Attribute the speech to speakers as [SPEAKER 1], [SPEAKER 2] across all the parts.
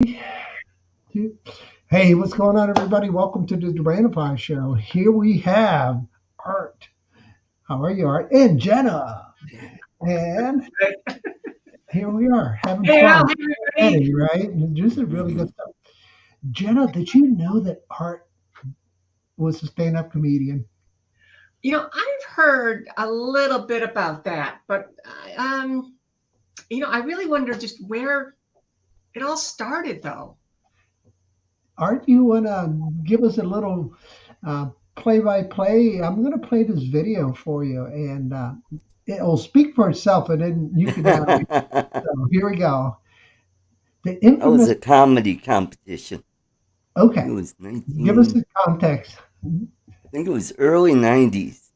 [SPEAKER 1] Hey, what's going on, everybody? Welcome to the Duran Show. Here we have Art. How are you, Art? And Jenna. And here we are having
[SPEAKER 2] Hey,
[SPEAKER 1] fun.
[SPEAKER 2] how's everybody?
[SPEAKER 1] Eddie, right? This is really good stuff. Jenna, did you know that Art was a stand-up comedian?
[SPEAKER 2] I've heard a little bit about that, but I really wonder just where it all started, though.
[SPEAKER 1] Art, you want to give us a little play-by-play? I'm going to play this video for you, and it'll speak for itself, and then you can.
[SPEAKER 3] That
[SPEAKER 1] So here we go. The
[SPEAKER 3] was
[SPEAKER 1] infamous.
[SPEAKER 3] a comedy competition. I think it
[SPEAKER 1] Okay,
[SPEAKER 3] was
[SPEAKER 1] give us
[SPEAKER 3] 19,
[SPEAKER 1] the context.
[SPEAKER 3] I think it was early 90s.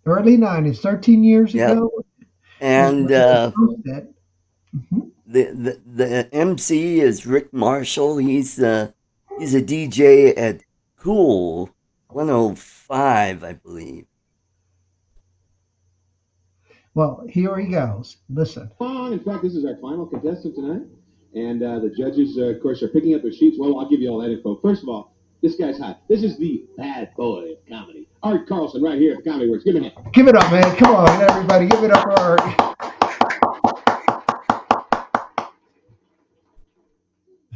[SPEAKER 1] Early 90s, 13 years
[SPEAKER 3] Yep.
[SPEAKER 1] ago is
[SPEAKER 3] And
[SPEAKER 1] when it was posted. Mhm.
[SPEAKER 3] the MC is Rick Marshall. He's a DJ at Cool 105, I believe.
[SPEAKER 1] Well, here he goes. Listen.
[SPEAKER 4] On. In fact, this is our final contestant tonight. And the judges, of course, are picking up their sheets. Well, I'll give you all that info. First of all, this guy's hot. This is the bad boy of comedy. Art Carlson, right here at the Comedy Works. Give him a hand.
[SPEAKER 1] Give it up, man. Come on, everybody. Give it up for Art.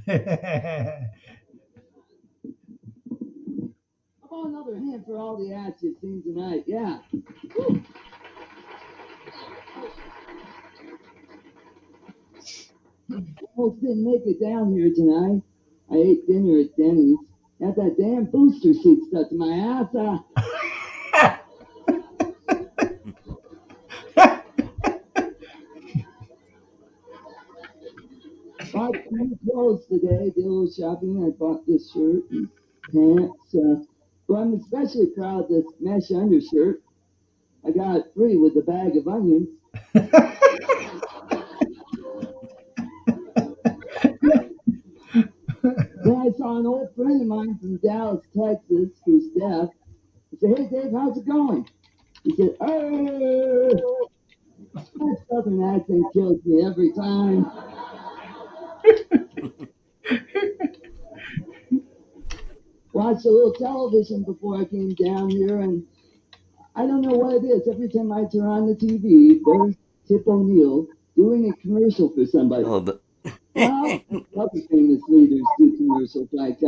[SPEAKER 5] How about another hand for all the acts you've seen tonight? Yeah. Almost didn't make it down here tonight. I ate dinner at Denny's. Got that damn booster seat stuck to my ass. Bought new clothes today. Did a little shopping. I bought this shirt and pants. But I'm especially proud of this mesh undershirt. I got it free with a bag of onions. Then I saw an old friend of mine from Dallas, Texas, who's deaf. I said, "Hey, Dave, how's it going?" He said, "Oh." That southern accent kills me every time. Watched a little television before I came down here, and I don't know what it is. Every time I turn on the TV, there's Tip O'Neill doing a commercial for somebody.
[SPEAKER 3] Oh, the.
[SPEAKER 5] Well, other famous leaders do commercials like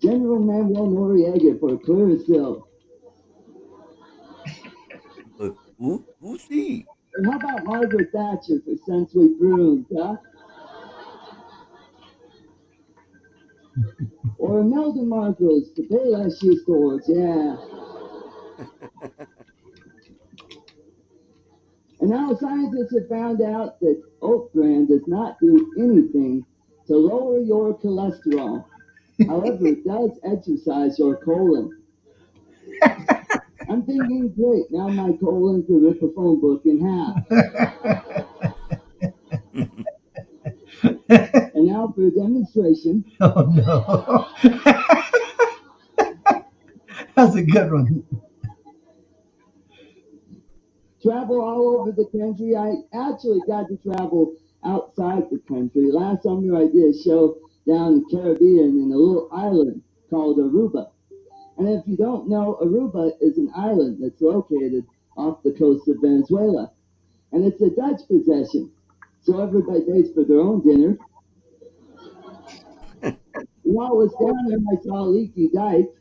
[SPEAKER 5] General Manuel Noriega for Clearasil.
[SPEAKER 3] Who's he?
[SPEAKER 5] Or how about Margaret Thatcher for Sensory Brooms, huh? Or Imelda Marcos for Payless Shoe Stores, yeah. And now scientists have found out that oat bran does not do anything to lower your cholesterol. However, it does exercise your colon. I'm thinking, great, now my colon could rip a phone book in half. And now for a demonstration.
[SPEAKER 1] Oh, no. That's a good one.
[SPEAKER 5] Travel all over the country. I actually got to travel outside the country. Last summer I did a show down in the Caribbean in a little island called Aruba. And if you don't know, Aruba is an island that's located off the coast of Venezuela. And it's a Dutch possession. So everybody pays for their own dinner. While I was down there, I saw Leaky Dyke.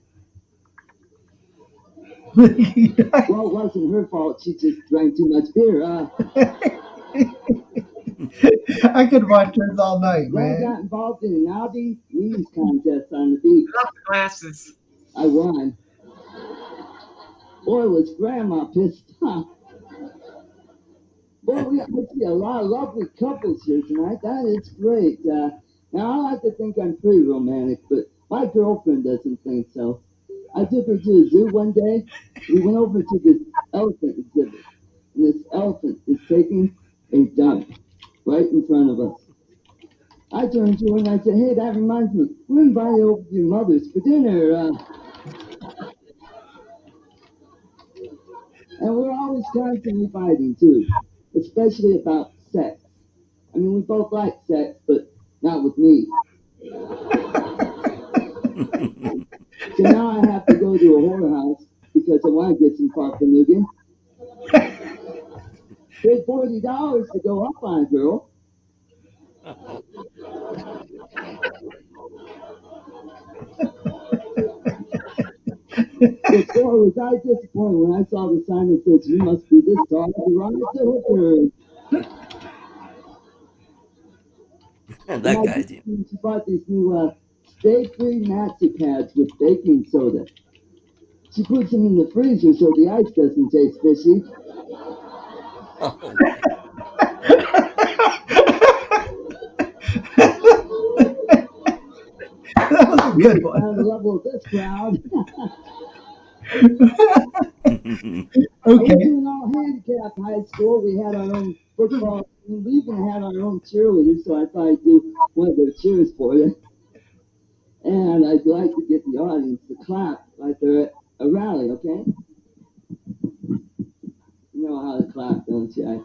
[SPEAKER 5] Well, it wasn't her fault. She just drank too much beer.
[SPEAKER 1] I could watch this all night,
[SPEAKER 5] Then I
[SPEAKER 1] man.
[SPEAKER 5] got involved in an obby knees contest on the beach.
[SPEAKER 2] Love the glasses.
[SPEAKER 5] I won. Boy, was Grandma pissed off. Boy, I see a lot of lovely couples here tonight. That is great. Now, I like to think I'm pretty romantic, but my girlfriend doesn't think so. I took her to the zoo one day. We went over to this elephant exhibit, and this elephant is taking a dump right in front of us. I turned to her and I said, "Hey, that reminds me, we're invited over to your mother's for dinner." And we're always constantly fighting too, especially about sex. I mean, we both like sex, but not with me. So now I have to go to a whorehouse because I want to get some Farfanugan. Paid $40 to go up on a girl. So boy, was I disappointed when I saw the sign that says, "You must be this tall to ride the hooker."
[SPEAKER 3] That
[SPEAKER 5] And
[SPEAKER 3] guy's
[SPEAKER 5] she bought these new stay-free maxi pads with baking soda. She puts them in the freezer so the ice doesn't taste fishy.
[SPEAKER 3] oh,
[SPEAKER 1] That was a good
[SPEAKER 5] On the
[SPEAKER 1] one.
[SPEAKER 5] level of this crowd. We
[SPEAKER 1] Okay.
[SPEAKER 5] doing all handicapped high school. We had our own football team. We even had our own cheerleaders, so I thought I'd do one of their cheers for you. And I'd like to get the audience to clap like they're at a rally, okay? You know how to clap, don't you?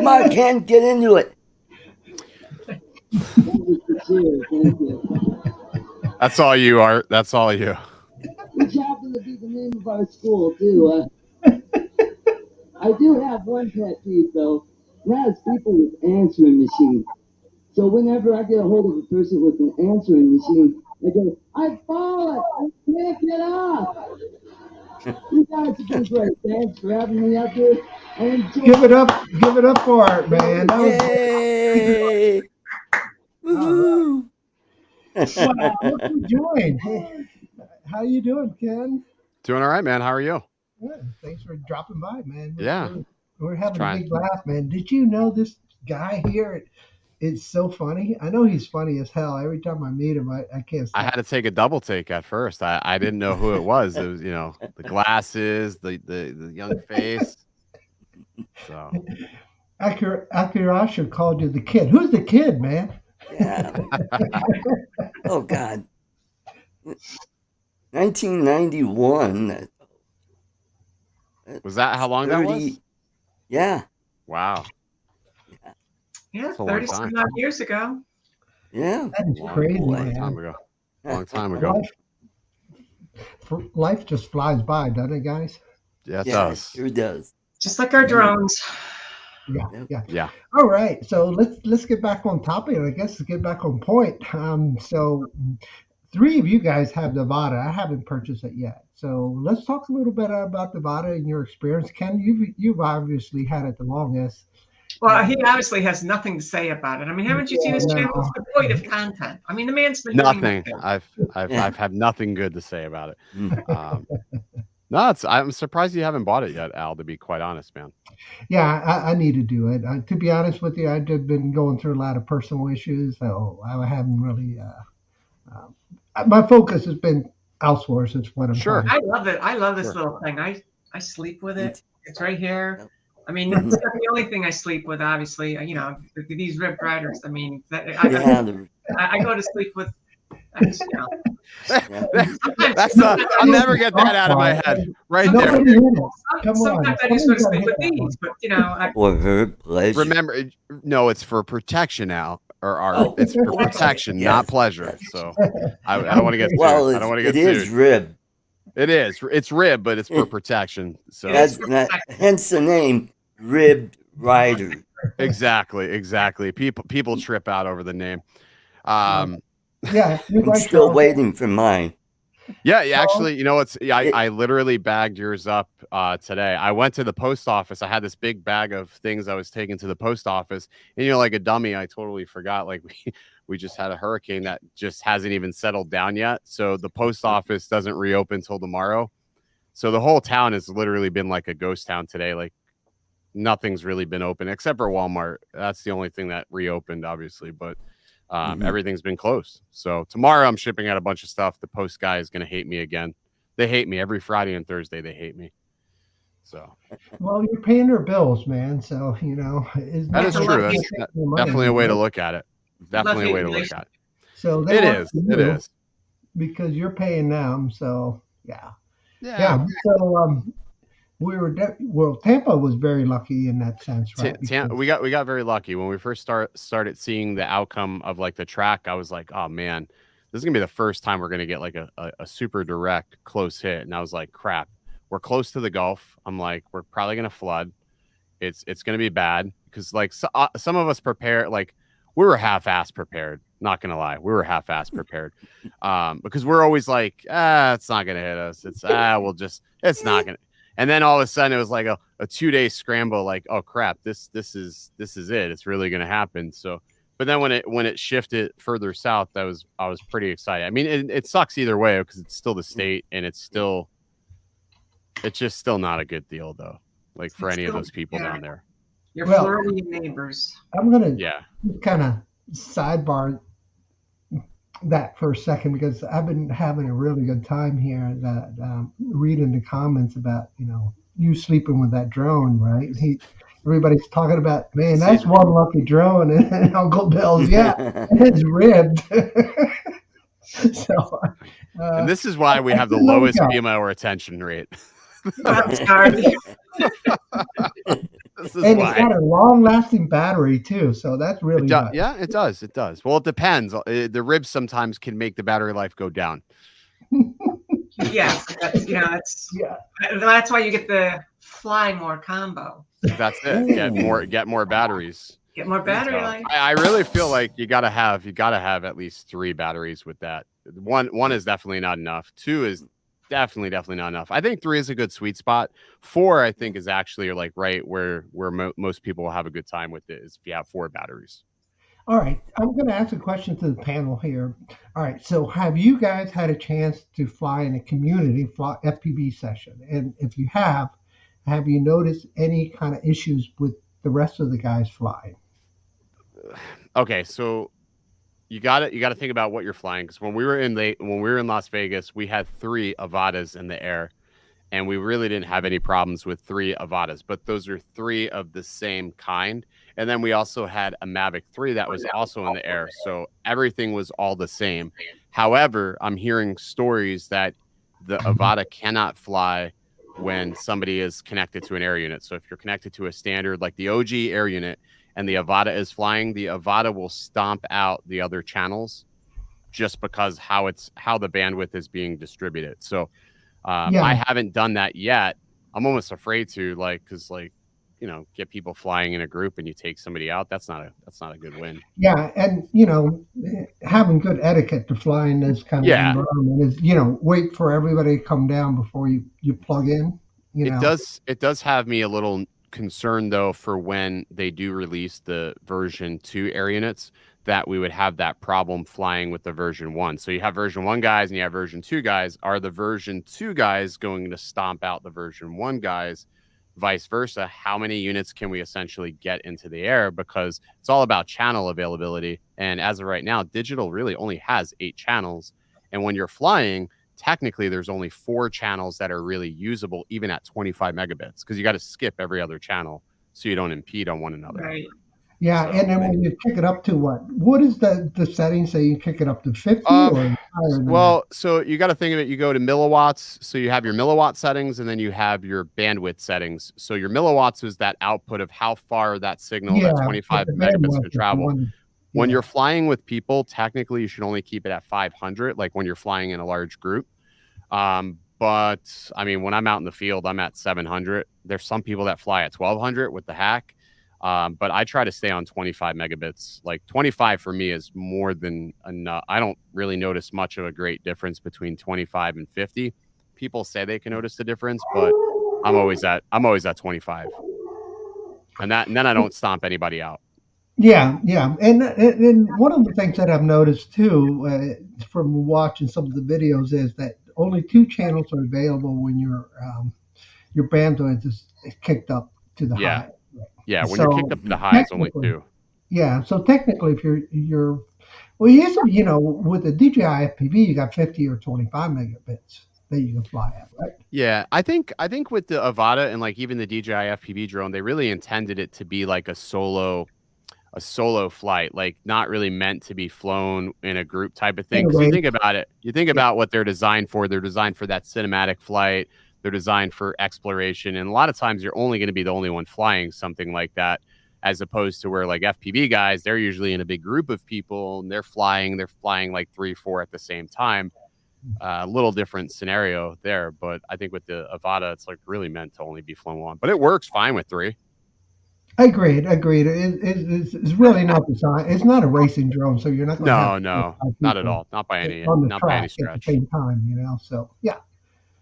[SPEAKER 3] Mark can't get into it.
[SPEAKER 5] That was the cheer. Thank you.
[SPEAKER 6] That's all you, Art. That's all you.
[SPEAKER 5] Which happened to be the name of our school, too. I do have one pet peeve, though, and that is people with answering machines. So whenever I get a hold of a person with an answering machine, I go, "I've fallen! I can't get up!" You guys have been great. Thanks for having me up here. And
[SPEAKER 1] Give it up for Art, man. That was
[SPEAKER 3] Yay! Woohoo!
[SPEAKER 1] wow. Look who joined. Hey, how you doing, Ken?
[SPEAKER 6] Doing all right, man. How are you?
[SPEAKER 1] Good. Thanks for dropping by, man.
[SPEAKER 6] Yeah.
[SPEAKER 1] We're having a
[SPEAKER 6] trying.
[SPEAKER 1] big laugh, man. Did you know this guy here? It's so funny. I know he's funny as hell. Every time I meet him, I can't stop.
[SPEAKER 6] I had to take a double take at first. I didn't know who it was. It was, the glasses, the young face. So
[SPEAKER 1] Akirasha called you the kid. Who's the kid, man?
[SPEAKER 3] Yeah. Oh God. 1991.
[SPEAKER 6] was that how long that was?
[SPEAKER 3] 30. Yeah.
[SPEAKER 6] Wow.
[SPEAKER 2] Yeah,
[SPEAKER 6] That's a long
[SPEAKER 2] 30 some
[SPEAKER 6] time.
[SPEAKER 2] odd years ago.
[SPEAKER 3] Yeah.
[SPEAKER 1] That is
[SPEAKER 6] Long,
[SPEAKER 1] crazy,
[SPEAKER 6] long
[SPEAKER 1] man.
[SPEAKER 6] time ago. Long time ago.
[SPEAKER 1] Life just flies by, doesn't it, guys?
[SPEAKER 6] Yeah, it
[SPEAKER 3] Yeah,
[SPEAKER 6] does.
[SPEAKER 3] sure does.
[SPEAKER 2] Just like our drones.
[SPEAKER 1] Yeah,
[SPEAKER 3] Yep.
[SPEAKER 1] yeah.
[SPEAKER 6] Yeah.
[SPEAKER 1] All right, so let's get back on topic. I guess let's get back on point. So three of you guys have the Avata. I haven't purchased it yet. So let's talk a little bit about the Avata and your experience. Ken, you've obviously had it the longest.
[SPEAKER 2] Well, he obviously has nothing to say about it. I mean, haven't you seen his
[SPEAKER 1] No.
[SPEAKER 2] channel? It's devoid of content. I mean, the man's been
[SPEAKER 6] Nothing.
[SPEAKER 2] doing
[SPEAKER 6] I've had nothing good to say about it.
[SPEAKER 3] Mm.
[SPEAKER 6] No, I'm surprised you haven't bought it yet, Al, to be quite honest, man.
[SPEAKER 1] Yeah, I need to do it. To be honest with you, I've just been going through a lot of personal issues, so I haven't really. My focus has been elsewhere. Is what I'm
[SPEAKER 6] Sure.
[SPEAKER 1] trying
[SPEAKER 2] I love it. I love this
[SPEAKER 6] Sure.
[SPEAKER 2] little thing. I sleep with
[SPEAKER 3] Me
[SPEAKER 2] it.
[SPEAKER 3] too.
[SPEAKER 2] It's right here.
[SPEAKER 3] Yep.
[SPEAKER 2] I mean, it's not the only thing I sleep with, obviously. These ribbed riders. I mean,
[SPEAKER 3] Yeah.
[SPEAKER 2] I go to sleep with.
[SPEAKER 6] That's I'll never get that out of my head. Right there.
[SPEAKER 1] Nobody in it. Come
[SPEAKER 2] Sometimes
[SPEAKER 1] on.
[SPEAKER 2] I just go to
[SPEAKER 1] Somebody's
[SPEAKER 2] sleep with
[SPEAKER 1] gotta hit that
[SPEAKER 2] these, but
[SPEAKER 3] For her pleasure.
[SPEAKER 6] Remember, no, it's for protection now, or art.
[SPEAKER 3] Oh,
[SPEAKER 6] It's for
[SPEAKER 3] okay.
[SPEAKER 6] protection,
[SPEAKER 3] Yes,
[SPEAKER 6] not pleasure.
[SPEAKER 3] yes.
[SPEAKER 6] So I don't want to get sued.
[SPEAKER 3] Well,
[SPEAKER 6] I don't want to get
[SPEAKER 3] it is
[SPEAKER 6] sued.
[SPEAKER 3] rib.
[SPEAKER 6] It is. It's rib, but it's for protection. So
[SPEAKER 3] That's hence the name Ribbed Rider.
[SPEAKER 6] exactly. People trip out over the name.
[SPEAKER 1] Yeah, you're
[SPEAKER 3] I'm
[SPEAKER 1] right,
[SPEAKER 3] still
[SPEAKER 1] Charles.
[SPEAKER 3] waiting for mine.
[SPEAKER 6] Yeah, actually, I literally bagged yours up today. I went to the post office. I had this big bag of things I was taking to the post office, and like a dummy, I totally forgot. Like we just had a hurricane that just hasn't even settled down yet. So the post office doesn't reopen till tomorrow. So the whole town has literally been like a ghost town today. Like nothing's really been open except for Walmart. That's the only thing that reopened, obviously, but everything's been closed. So tomorrow I'm shipping out a bunch of stuff. The post guy is going to hate me again. They hate me every Friday and Thursday. They hate me. So
[SPEAKER 1] Well, you're paying their bills, man. So it's
[SPEAKER 6] that is
[SPEAKER 2] That's
[SPEAKER 6] true.
[SPEAKER 2] lucky.
[SPEAKER 6] That's definitely a way to look at it. Definitely a way to look at it.
[SPEAKER 1] So they
[SPEAKER 6] It
[SPEAKER 1] want
[SPEAKER 6] is.
[SPEAKER 1] you
[SPEAKER 6] It is.
[SPEAKER 1] because you're paying them. So yeah. Yeah. So well, Tampa was very lucky in that sense, right?
[SPEAKER 6] We got very lucky when we first started seeing the outcome of like the track. I was like, oh man, this is gonna be the first time we're gonna get like a super direct close hit. And I was like, crap, we're close to the Gulf. I'm like, we're probably gonna flood. It's gonna be bad because like some of us prepare, like we were half-ass prepared. Not gonna lie, we were half-ass prepared because we're always like, it's not gonna hit us. It's it's not gonna. And then all of a sudden it was like a 2-day scramble. Like, oh crap, this is it. It's really gonna happen. So, but then when it shifted further south, I was pretty excited. I mean, it sucks either way because it's still the state and it's just still not a good deal though. Like for any of those people down there.
[SPEAKER 2] Your Florida neighbors.
[SPEAKER 1] I'm gonna kind of sidebar that for a second because I've been having a really good time here. That reading the comments about you sleeping with that drone, right? Everybody's talking about, man, that's one lucky drone, and Uncle Bill's it's ribbed. So,
[SPEAKER 6] and this is why we have the lowest BMO retention rate.
[SPEAKER 2] That's hard.
[SPEAKER 1] It's got a long-lasting battery too, so that's really nice.
[SPEAKER 6] Yeah, it does. It does. Well, it depends. The ribs sometimes can make the battery life go down.
[SPEAKER 2] Yes, that's why you get the fly more combo.
[SPEAKER 6] That's it. Get more batteries.
[SPEAKER 2] Get more battery life.
[SPEAKER 6] I really feel like you gotta have at least 3 batteries with that. One is definitely not enough. 2 is definitely not enough. I think 3 is a good sweet spot. 4, I think, is actually like right where most people will have a good time with it is if you have 4 batteries.
[SPEAKER 1] All right, I'm going to ask a question to the panel here. All right, so have you guys had a chance to fly in a community FPV session? And if you have you noticed any kind of issues with the rest of the guys flying?
[SPEAKER 6] Okay, so you got to think about what you're flying, because when we were in Las Vegas, we had 3 Avatas in the air, and we really didn't have any problems with 3 Avatas, but those are 3 of the same kind. And then we also had a Mavic 3 that was also in the air, so everything was all the same. However, I'm hearing stories that the Avata cannot fly when somebody is connected to an air unit. So if you're connected to a standard like the OG air unit and the Avata is flying, the Avata will stomp out the other channels just because how the bandwidth is being distributed. So I haven't done that yet. I'm almost afraid to, because get people flying in a group and you take somebody out. That's not a good win.
[SPEAKER 1] Yeah, and having good etiquette to fly in this kind of environment is wait for everybody to come down before you plug in.
[SPEAKER 6] It does have me a little concerned though for when they do release the version 2 air units, that we would have that problem flying with the version 1. So you have version 1 guys and you have version 2 guys. Are the version 2 guys going to stomp out the version 1 guys? Vice versa, how many units can we essentially get into the air? Because it's all about channel availability. And as of right now, digital really only has 8 channels. And when you're flying, technically there's only 4 channels that are really usable, even at 25 megabits, because you got to skip every other channel so you don't impede on one another.
[SPEAKER 2] Right.
[SPEAKER 1] Yeah, and then when you kick it up to what is the settings that you kick it up to 50 or higher than that?
[SPEAKER 6] So you got to think of it, you go to milliwatts, so you have your milliwatt settings and then you have your bandwidth settings. So your milliwatts is that output of how far that signal, that 25 megabits can travel. When you're flying with people, technically you should only keep it at 500, like when you're flying in a large group. But I mean, when I'm out in the field, I'm at 700. There's some people that fly at 1200 with the hack. But I try to stay on 25 megabits. Like 25 for me is more than enough. I don't really notice much of a great difference between 25 and 50. People say they can notice the difference, but I'm always at 25. And then I don't stomp anybody out.
[SPEAKER 1] Yeah. And one of the things that I've noticed too, from watching some of the videos, is that only 2 channels are available when your bandwidth is kicked up to the high.
[SPEAKER 6] Yeah, when you're kicked up to the high, it's only 2.
[SPEAKER 1] Yeah, so technically, if you're with the DJI FPV, you got 50 or 25 megabits that you can fly at, right?
[SPEAKER 6] Yeah, I think with the Avata and like even the DJI FPV drone, they really intended it to be like a solo a solo flight, like not really meant to be flown in a group type of thing. Because you
[SPEAKER 1] Anyway,
[SPEAKER 6] think about it, you think about what they're designed for. They're designed for that cinematic flight. They're designed for exploration, and a lot of times you're only going to be the only one flying something like that, as opposed to where like FPV guys, they're usually in a big group of people and they're flying like 3, 4 at the same time. A little different scenario there, but I think with the Avata, it's like really meant to only be flown one, but it works fine with 3.
[SPEAKER 1] Agreed. It's really not designed. It's not a racing drone, so you're not going to have
[SPEAKER 6] No,
[SPEAKER 1] 25
[SPEAKER 6] not at
[SPEAKER 1] people
[SPEAKER 6] all. Not by any
[SPEAKER 1] on the
[SPEAKER 6] not by any
[SPEAKER 1] track at the
[SPEAKER 6] stretch.
[SPEAKER 1] same time, you know. So yeah,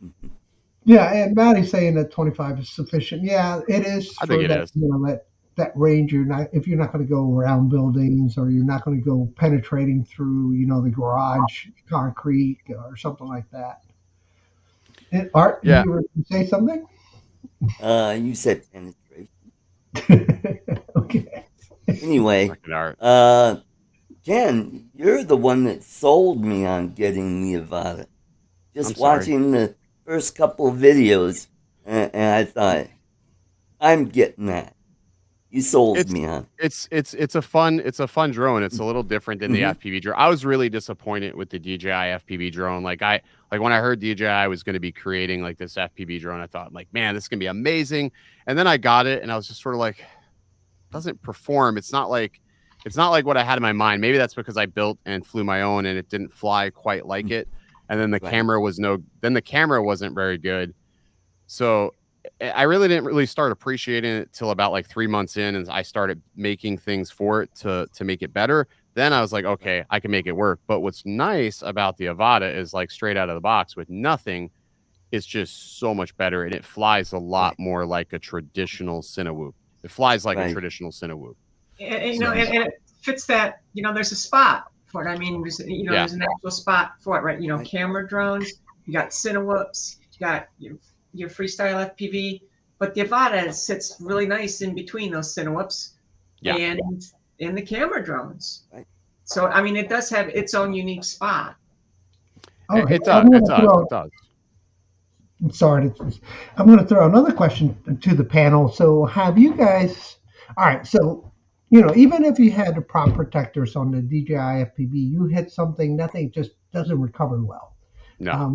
[SPEAKER 3] Mhm.
[SPEAKER 1] yeah. And Maddie's saying that 25 is sufficient. Yeah, it is
[SPEAKER 6] I
[SPEAKER 1] for
[SPEAKER 6] think it
[SPEAKER 1] that.
[SPEAKER 6] is.
[SPEAKER 1] You know that range. If you're not going to go around buildings or you're not going to go penetrating through, you know, the garage concrete or something like that. And Art,
[SPEAKER 6] Yeah.
[SPEAKER 1] you were to say something?
[SPEAKER 3] You said penetration.
[SPEAKER 1] Okay.
[SPEAKER 3] Anyway,
[SPEAKER 6] Fucking art.
[SPEAKER 3] Jen, you're the one that sold me on getting the Avata.
[SPEAKER 6] I'm
[SPEAKER 3] Just
[SPEAKER 6] sorry.
[SPEAKER 3] watching the first couple of videos, and I thought, I'm getting that. You sold me on.
[SPEAKER 6] It's a fun drone. It's a little different than the FPV drone. I was really disappointed with the DJI FPV drone. Like when I heard DJI was going to be creating like this FPV drone, I thought like, man, this is gonna be amazing. And then I got it, and I was just sort of like, doesn't perform. It's not like what I had in my mind. Maybe that's because I built and flew my own, and it didn't fly quite like it. And then the camera wasn't very good. So I really didn't start appreciating it till about like 3 months in, and I started making things for it to make it better. Then I was like, okay, I can make it work. But what's nice about the Avata is like straight out of the box with nothing, it's just so much better, and it flies a lot more like a traditional Cinewhoop. It flies like a traditional Cinewhoop.
[SPEAKER 2] And, you know, and it fits that, you know, there's a spot for it. I mean, there's an actual spot for it, right? You know, camera drones, you got Cinewhoops, you got your freestyle FPV, but the Avata sits really nice in between those Cinewhoops and in the camera drones. Right. So, I mean, it does have its own unique spot.
[SPEAKER 1] Right.
[SPEAKER 6] It does.
[SPEAKER 1] I'm sorry. I'm going to throw another question to the panel. So have you guys, all right, so, you know, even if you had the prop protectors on the DJI FPV, you hit something, nothing just doesn't recover well.
[SPEAKER 6] No.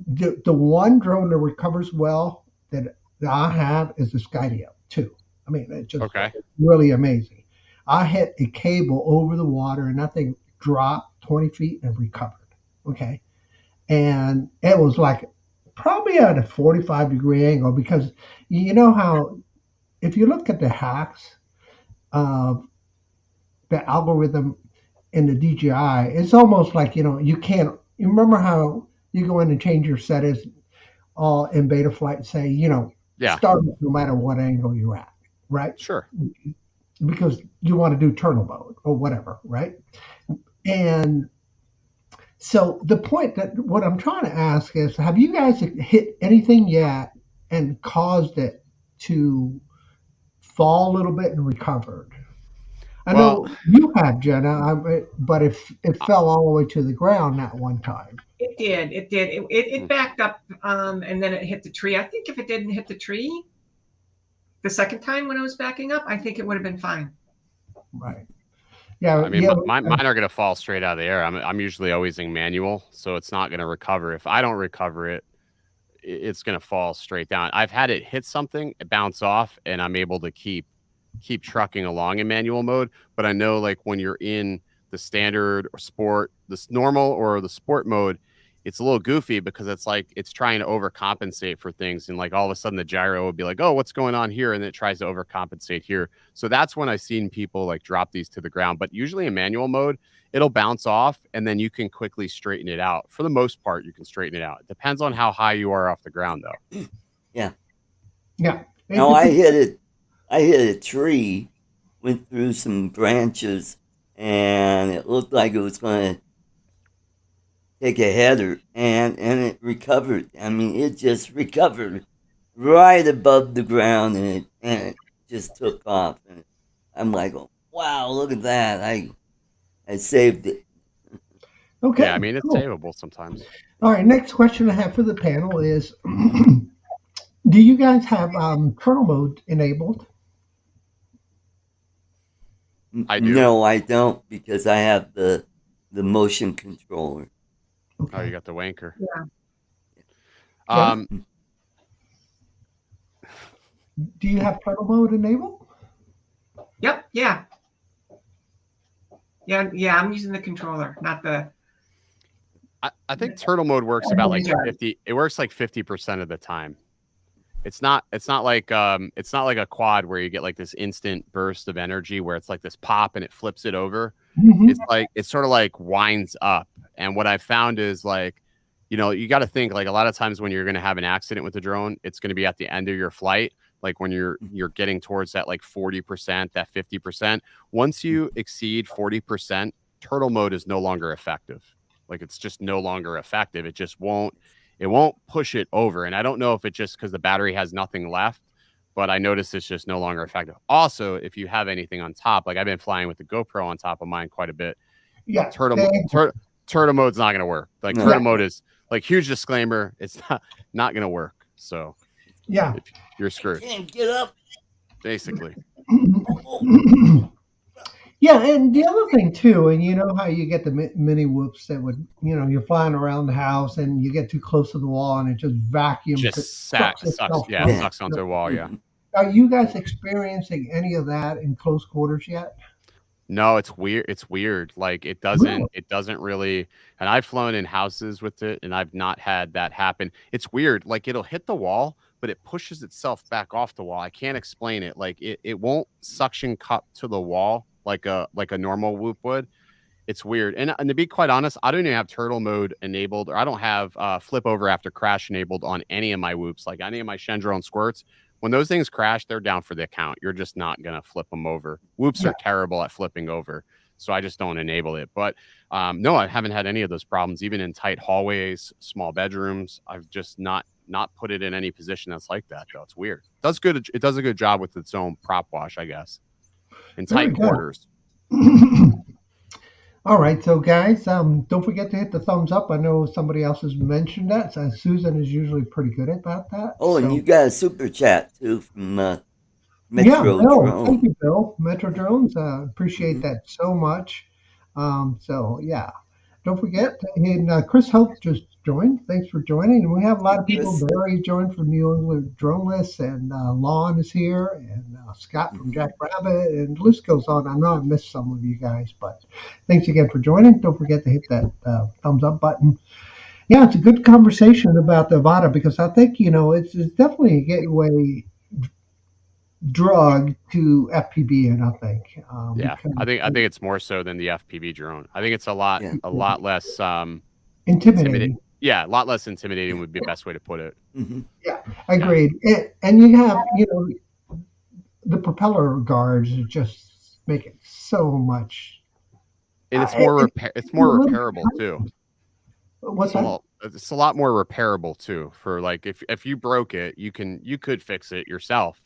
[SPEAKER 1] The one drone that recovers well that I have is the Skydio 2. I mean, it's just really amazing. I hit a cable over the water and that thing dropped 20 feet and recovered. Okay. And it was like probably at a 45-degree angle, because you know how if you look at the hacks of the algorithm in the DJI, it's almost like, you know, you remember how you go in and change your settings all in beta flight and say, you know, start no matter what angle you're at, right?
[SPEAKER 6] Sure.
[SPEAKER 1] Because you want to do turtle mode or whatever, right? And so the point that what I'm trying to ask is, have you guys hit anything yet and caused it to fall a little bit and recovered? I know you have, Jenna, but it fell all the way to the ground that one time.
[SPEAKER 2] It did. It backed up, and then it hit the tree. I think if it didn't hit the tree the second time when I was backing up, I think it would have been fine.
[SPEAKER 1] Right. Yeah.
[SPEAKER 6] I mean, mine are going to fall straight out of the air. I'm usually always in manual, so it's not going to recover. If I don't recover it, it's going to fall straight down. I've had it hit something, it bounce off, and I'm able to keep trucking along in manual mode. But I know, like, when you're in the standard or sport, this normal or the sport mode, it's a little goofy because it's like it's trying to overcompensate for things, and like all of a sudden the gyro would be like, oh, what's going on here, and it tries to overcompensate here. So that's when I've seen people like drop these to the ground. But usually in manual mode, it'll bounce off and then you can quickly straighten it out. For the most part, you can straighten it out. It depends on how high you are off the ground, though.
[SPEAKER 3] Yeah.
[SPEAKER 1] No,
[SPEAKER 3] I hit a tree, went through some branches, and it looked like it was going to take a header, and it recovered. I mean, it just recovered right above the ground, and it just took off. And I'm like, oh, wow, look at that! I saved it.
[SPEAKER 1] Okay.
[SPEAKER 6] Yeah, I mean, it's savable sometimes.
[SPEAKER 1] All right, next question I have for the panel is, do you guys have turtle mode enabled?
[SPEAKER 6] I do.
[SPEAKER 3] No, I don't, because I have the motion controller.
[SPEAKER 6] Oh, you got the wanker.
[SPEAKER 1] Yeah. Do you have turtle mode enabled?
[SPEAKER 2] Yep. Yeah. I'm using the controller, not the.
[SPEAKER 6] I think turtle mode works about like 50. It works like 50% of the time. It's not like a quad where you get like this instant burst of energy where it's like this pop and it flips it over.
[SPEAKER 1] Mm-hmm.
[SPEAKER 6] It's like it sort of like winds up. And what I found is like, you got to think like a lot of times when you're going to have an accident with the drone, it's going to be at the end of your flight. Like when you're getting towards that like 40%, that 50%. Once you exceed 40%, turtle mode is no longer effective. Like it's just no longer effective. It won't push it over. And I don't know if it's just because the battery has nothing left, but I noticed it's just no longer effective. Also, if you have anything on top, like I've been flying with the GoPro on top of mine quite a bit.
[SPEAKER 1] Yeah.
[SPEAKER 6] Turtle mode's not going to work. Like turtle mode is like huge disclaimer. It's not going to work. So
[SPEAKER 1] yeah,
[SPEAKER 6] you're screwed.
[SPEAKER 3] Can't get up.
[SPEAKER 6] Basically.
[SPEAKER 1] Yeah, and the other thing too, and you know how you get the mini whoops that would, you're flying around the house and you get too close to the wall and it just vacuums.
[SPEAKER 6] Just sucks onto the wall. Yeah.
[SPEAKER 1] Are you guys experiencing any of that in close quarters yet?
[SPEAKER 6] No, it's weird. It's weird. Like it doesn't really, and I've flown in houses with it and I've not had that happen. It's weird. Like it'll hit the wall, but it pushes itself back off the wall. I can't explain it. Like it won't suction cup to the wall like a normal whoop would. It's weird. And to be quite honest, I don't even have turtle mode enabled, or I don't have flip over after crash enabled on any of my whoops, like any of my Shendrone squirts. When those things crash, they're down for the account. You're just not going to flip them over. Whoops are terrible at flipping over. So I just don't enable it. But no, I haven't had any of those problems, even in tight hallways, small bedrooms. I've just not put it in any position that's like that, though. It's weird. It does a good job with its own prop wash, I guess, in tight quarters.
[SPEAKER 1] All right, so guys, don't forget to hit the thumbs up. I know somebody else has mentioned that. So Susan is usually pretty good about that.
[SPEAKER 3] Oh, and you got a super chat too from
[SPEAKER 1] Metro Drones. Thank you, Bill. Metro Drones. Appreciate that so much. So yeah, don't forget. And Chris Hope just joined. Thanks for joining. And we have a lot of people. Barry joined from New England Drone List, and Lon is here, and Scott from Jack Rabbit, and the list goes on. I know I missed some of you guys, but thanks again for joining. Don't forget to hit that thumbs up button. Yeah, it's a good conversation about the Avata because I think it's definitely a gateway drug to FPV, and I think
[SPEAKER 6] I think it's more so than the FPV drone. I think it's a lot less
[SPEAKER 1] intimidating.
[SPEAKER 6] Yeah, a lot less intimidating would be the best way to put it.
[SPEAKER 3] Mm-hmm.
[SPEAKER 1] Yeah, agreed. And you have the propeller guards just make it so much.
[SPEAKER 6] And it's more repairable too.
[SPEAKER 1] What's that?
[SPEAKER 6] It's a lot more repairable too. For like if you broke it, you could fix it yourself.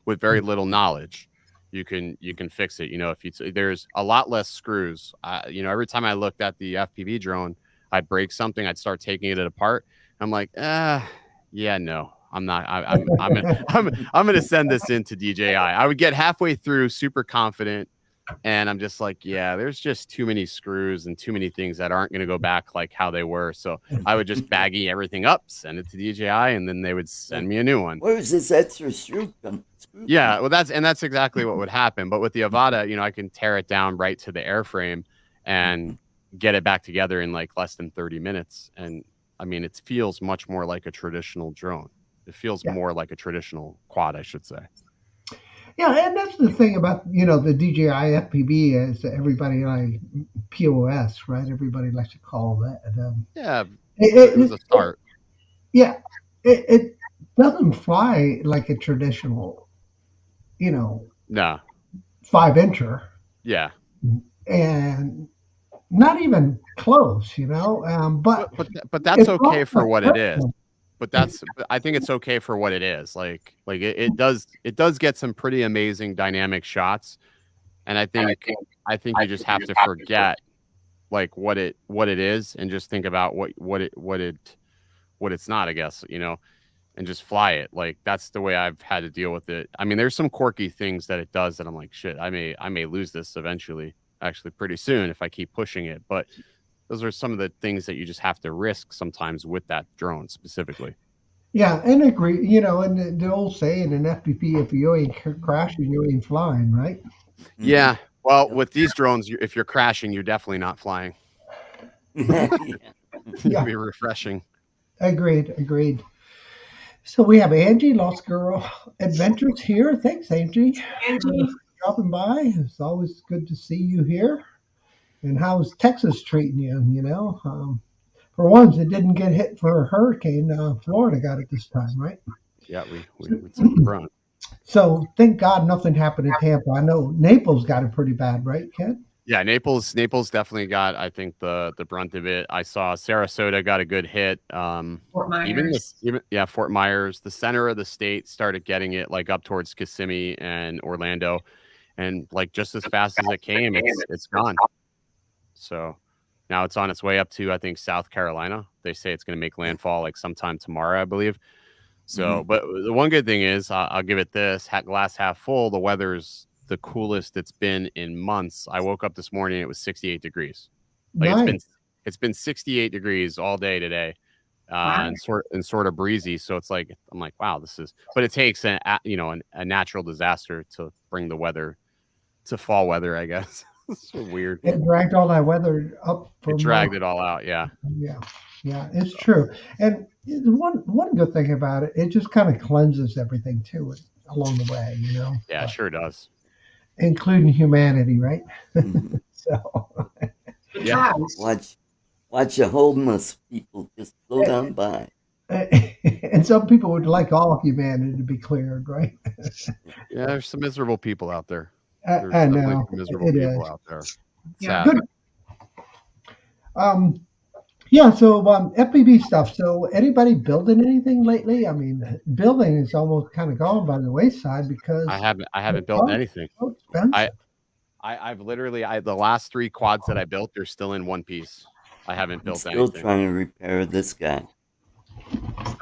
[SPEAKER 6] With very little knowledge, you can fix it. If there's a lot less screws. Every time I looked at the FPV drone, I'd break something, I'd start taking it apart. I'm like, yeah, no, I'm not. I'm gonna send this into DJI. I would get halfway through, super confident. And I'm just like, yeah, there's just too many screws and too many things that aren't going to go back like how they were. So I would just baggy everything up, send it to DJI, and then they would send me a new one.
[SPEAKER 3] Where is this extra screw come?
[SPEAKER 6] Yeah, well, that's exactly what would happen. But with the Avata, I can tear it down right to the airframe and get it back together in like less than 30 minutes. And I mean, it feels much more like a traditional drone. It feels more like a traditional quad, I should say.
[SPEAKER 1] Yeah, and that's the thing about the DJI FPV is everybody like POS, right? Everybody likes to call that.
[SPEAKER 6] It was a start.
[SPEAKER 1] Yeah, it doesn't fly like a traditional,
[SPEAKER 6] no
[SPEAKER 1] 5-incher.
[SPEAKER 6] Yeah,
[SPEAKER 1] and not even close, But
[SPEAKER 6] that's okay for what it is. But I think it's okay for what it is. Like it does get some pretty amazing dynamic shots, and I think you just have to forget like what it is and just think about what it's not. I guess and just fly it. Like that's the way I've had to deal with it. I mean, there's some quirky things that it does that I'm like, shit, I may lose this eventually, actually pretty soon if I keep pushing it. But those are some of the things that you just have to risk sometimes with that drone specifically.
[SPEAKER 1] Yeah, and agree. You know, and the old saying in FPV, if you ain't crashing, you ain't flying, right?
[SPEAKER 6] Yeah. Well, with these drones, if you're crashing, you're definitely not flying.
[SPEAKER 3] Yeah.
[SPEAKER 1] Yeah.
[SPEAKER 6] It'd be refreshing.
[SPEAKER 1] Agreed. So we have Angie, Lost Girl Adventures here. Thanks, Angie,
[SPEAKER 2] Angie,
[SPEAKER 1] for dropping by. It's always good to see you here. And how's Texas treating you? You know, for once, it didn't get hit for a hurricane. Florida got it this time, right?
[SPEAKER 6] Yeah, we took the brunt.
[SPEAKER 1] So thank God nothing happened in Tampa. I know Naples got it pretty bad, right, Ken?
[SPEAKER 6] Yeah, Naples definitely got, I think, the brunt of it. I saw Sarasota got a good hit.
[SPEAKER 2] Fort Myers.
[SPEAKER 6] Fort Myers, the center of the state started getting it like up towards Kissimmee and Orlando, and like just as fast as it came, it's gone. So now it's on its way up to, I think, South Carolina. They say it's going to make landfall like sometime tomorrow, I believe. So, but the one good thing is, I'll give it this: glass half full. The weather's the coolest it's been in months. I woke up this morning; it was 68 degrees. Like
[SPEAKER 1] Nice.
[SPEAKER 6] it's been 68 degrees all day today, and sort of breezy. So it's like I'm like, wow, this is. But it takes a natural disaster to bring the weather to fall weather, I guess. It's so weird.
[SPEAKER 1] It dragged all that weather up.
[SPEAKER 6] It dragged it all out. Yeah.
[SPEAKER 1] Yeah, it's true. And one good thing about it, it just kind of cleanses everything too along the way, you know.
[SPEAKER 6] Yeah, it sure does.
[SPEAKER 1] Including humanity, right? So
[SPEAKER 6] yeah,
[SPEAKER 3] watch the homeless people just float on by.
[SPEAKER 1] And some people would like all humanity to be cleared, right?
[SPEAKER 6] Yeah, there's some miserable people out there.
[SPEAKER 1] I know.
[SPEAKER 6] Miserable people out there.
[SPEAKER 2] Yeah.
[SPEAKER 6] Sad.
[SPEAKER 1] Good. Yeah, so FPV stuff. So anybody building anything lately? I mean, building is almost kind of gone by the wayside because
[SPEAKER 6] I haven't built anything.
[SPEAKER 1] So expensive.
[SPEAKER 6] I've literally the last 3 quads that I built, they're still in one piece. I haven't built anything.
[SPEAKER 3] Still trying to repair this guy.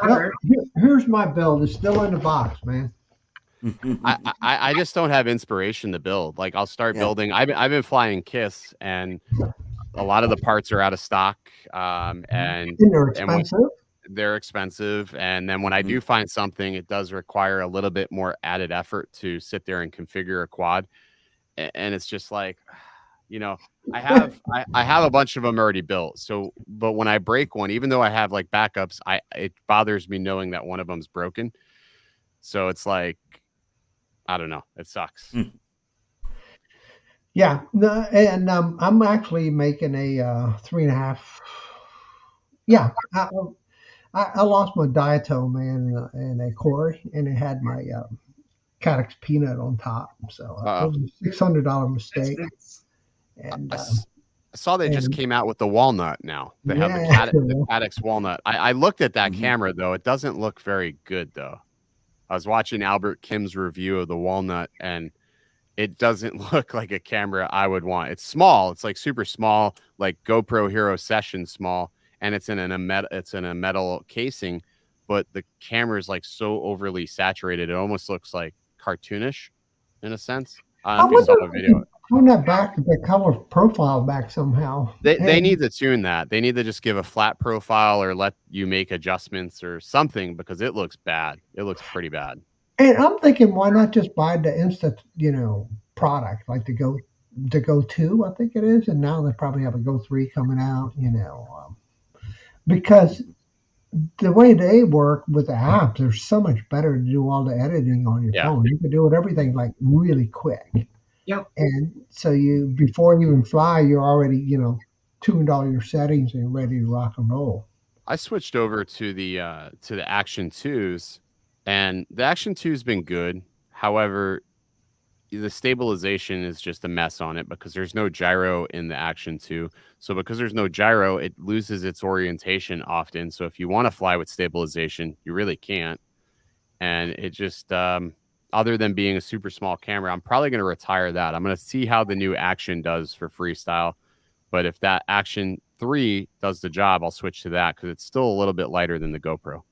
[SPEAKER 1] Well, here's my build. It's still in the box, man.
[SPEAKER 6] I just don't have inspiration to build. Like I'll start building. I've been flying KISS, and a lot of the parts are out of stock, and
[SPEAKER 1] they're expensive.
[SPEAKER 6] They're expensive, and then when I do find something, it does require a little bit more added effort to sit there and configure a quad, and it's just like, you know, I have a bunch of them already built. So, but when I break one, even though I have like backups, it bothers me knowing that one of them's broken. So it's like, I don't know, it sucks.
[SPEAKER 1] Yeah, and I'm actually making a 3.5. Yeah, I lost my diatome and a core, and it had my Caddx peanut on top. So it was a $600 mistake. And
[SPEAKER 6] I saw they just came out with the walnut now. They have the Caddx walnut. I looked at that camera though; it doesn't look very good though. I was watching Albert Kim's review of the walnut, and it doesn't look like a camera I would want. It's small. It's like super small, like GoPro Hero Session small, and it's in a metal casing. But the camera is like so overly saturated, it almost looks like cartoonish in a sense. I don't know if you saw the video.
[SPEAKER 1] Tune that back, the color profile back somehow.
[SPEAKER 6] They need to tune that. They need to just give a flat profile or let you make adjustments or something, because it looks bad. It looks pretty bad.
[SPEAKER 1] And I'm thinking, why not just buy the instant, product like the Go 2, I think it is, and now they probably have a Go 3 coming out, because the way they work with the apps, they're so much better to do all the editing on your phone. You can do everything like really quick.
[SPEAKER 2] Yep.
[SPEAKER 1] And so before you even fly, you're already, tuned all your settings and you're ready to rock and roll.
[SPEAKER 6] I switched over to the Action 2s, and the Action 2's been good. However, the stabilization is just a mess on it because there's no gyro in the Action 2. So because there's no gyro, it loses its orientation often. So if you want to fly with stabilization, you really can't. And it just, other than being a super small camera, I'm probably going to retire that. I'm going to see how the new Action does for freestyle. But if that Action 3 does the job, I'll switch to that because it's still a little bit lighter than the GoPro.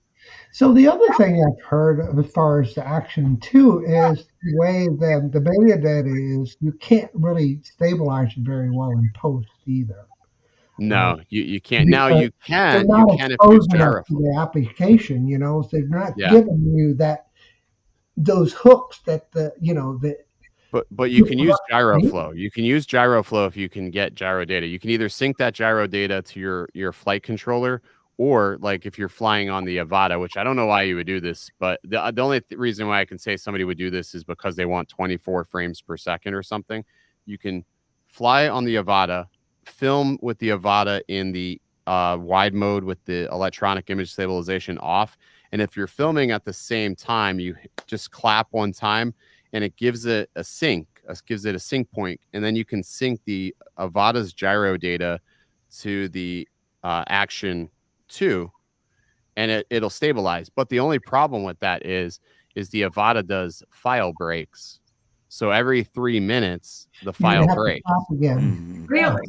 [SPEAKER 1] So the other thing I've heard as far as the Action 2 is the way the beta data is, you can't really stabilize it very well in post either.
[SPEAKER 6] No, you can't. Now
[SPEAKER 1] Because
[SPEAKER 6] you
[SPEAKER 1] they're
[SPEAKER 6] can. You
[SPEAKER 1] not
[SPEAKER 6] can if you use
[SPEAKER 1] exposing it to
[SPEAKER 6] gyroflow.
[SPEAKER 1] the application, so they're not
[SPEAKER 6] Yeah.
[SPEAKER 1] giving you those hooks that that
[SPEAKER 6] But you can use gyroflow. You can use gyroflow if you can get gyro data. You can either sync that gyro data to your flight controller, or like if you're flying on the Avata, which I don't know why you would do this, but the only reason why I can say somebody would do this is because they want 24 frames per second or something. You can fly on the Avata, film with the Avata in the wide mode with the electronic image stabilization off, and if you're filming at the same time, you just clap one time and it gives it a sync, gives it a sync point, and then you can sync the Avata's gyro data to the Action 2, and it'll stabilize. But the only problem with that is the Avata does file breaks. So every 3 minutes, the
[SPEAKER 1] you
[SPEAKER 6] file
[SPEAKER 1] have to
[SPEAKER 6] breaks.
[SPEAKER 1] stop again.
[SPEAKER 2] Really?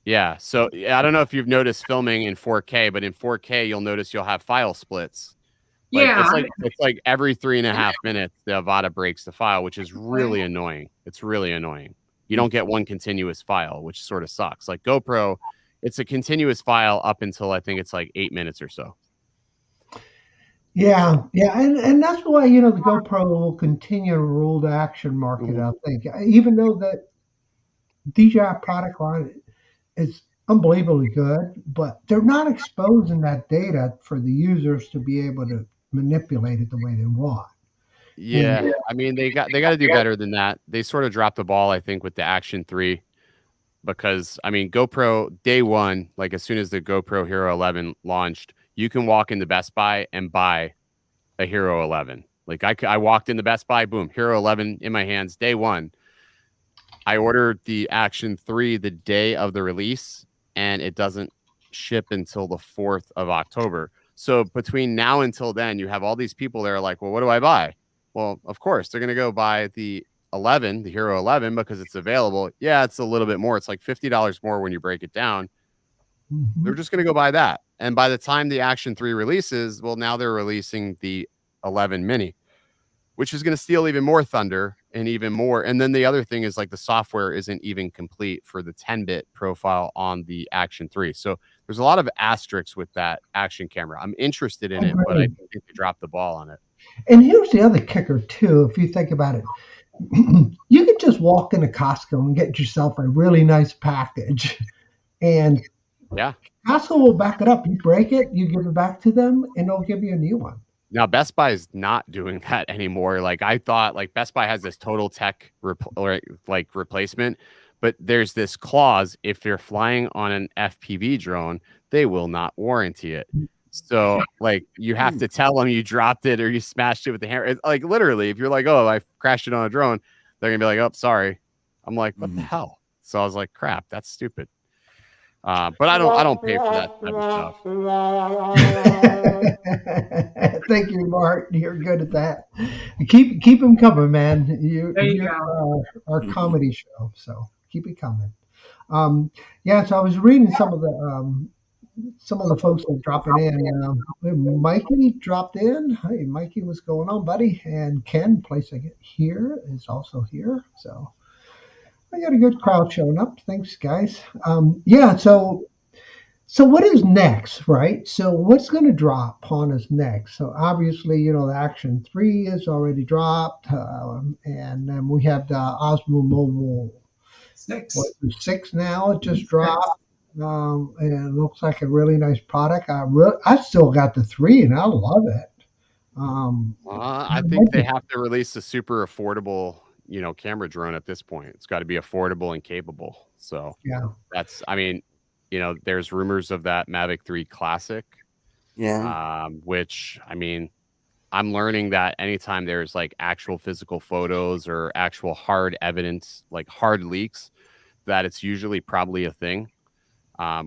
[SPEAKER 6] Yeah. So I don't know if you've noticed filming in 4K, but in 4K, you'll notice you'll have file splits. Like
[SPEAKER 2] Yeah.
[SPEAKER 6] it's like every 3.5 minutes the Avata breaks the file, which is really annoying. It's really annoying. You don't get one continuous file, which sort of sucks. Like GoPro, it's a continuous file up until I think it's like 8 minutes or so.
[SPEAKER 1] Yeah, yeah, and that's why the GoPro will continue to rule the action market. I think, even though that DJI product line is unbelievably good, but they're not exposing that data for the users to be able to manipulate it the way they want.
[SPEAKER 6] Yeah, I mean they got to do better than that. They sort of dropped the ball, I think, with the Action 3, because I mean GoPro day one, like as soon as the GoPro Hero 11 launched, you can walk into Best Buy and buy a Hero 11. Like I walked into Best Buy, boom, Hero 11 in my hands day one. I ordered the Action 3 the day of the release, and it doesn't ship until the 4th of October. So between now until then, you have all these people that are like, well, what do I buy? Well, of course, they're going to go buy the 11, the Hero 11, because it's available. Yeah, it's a little bit more. It's like $50 more when you break it down. They're just going to go buy that. And by the time the Action 3 releases, well, now they're releasing the 11 mini, which is going to steal even more thunder and even more. And then the other thing is like the software isn't even complete for the 10-bit profile on the Action 3. So there's a lot of asterisks with that action camera. I'm interested in it, but I think they dropped the ball on it.
[SPEAKER 1] And here's the other kicker too, if you think about it. You could just walk into Costco and get yourself a really nice package, and
[SPEAKER 6] yeah,
[SPEAKER 1] Costco will back it up. You break it, you give it back to them, and they'll give you a new one.
[SPEAKER 6] Now Best Buy is not doing that anymore. Like I thought, like Best Buy has this total tech replacement, but there's this clause: if you're flying on an FPV drone, they will not warranty it. So like you have to tell them you dropped it or you smashed it with the hammer. It's like literally, if you're like, oh, I crashed it on a drone, they're gonna be like, oh, sorry. I'm like, what the hell? So I was like, crap, that's stupid. But I don't pay for that type of
[SPEAKER 1] stuff. Thank you, Mark. You're good at that. Keep them coming, man. You're our comedy show, so keep it coming. Yeah, so I was reading some of the folks that are dropping in. Mikey dropped in. Hey, Mikey, what's going on, buddy? And Ken, place I get here, is also here. So I got a good crowd showing up. Thanks, guys. Yeah, so what is next, right? So what's going to drop on us next? So obviously, the Action 3 is already dropped, and then we have the Osmo Mobile 6 now. It just dropped. And it looks like a really nice product. I still got the 3, and I love it.
[SPEAKER 6] I think they have to release a super affordable, camera drone at this point. It's got to be affordable and capable. So
[SPEAKER 1] yeah,
[SPEAKER 6] that's. I mean, there's rumors of that Mavic 3 Classic.
[SPEAKER 3] Yeah.
[SPEAKER 6] Which I mean, I'm learning that anytime there's like actual physical photos or actual hard evidence, like hard leaks, that it's usually probably a thing.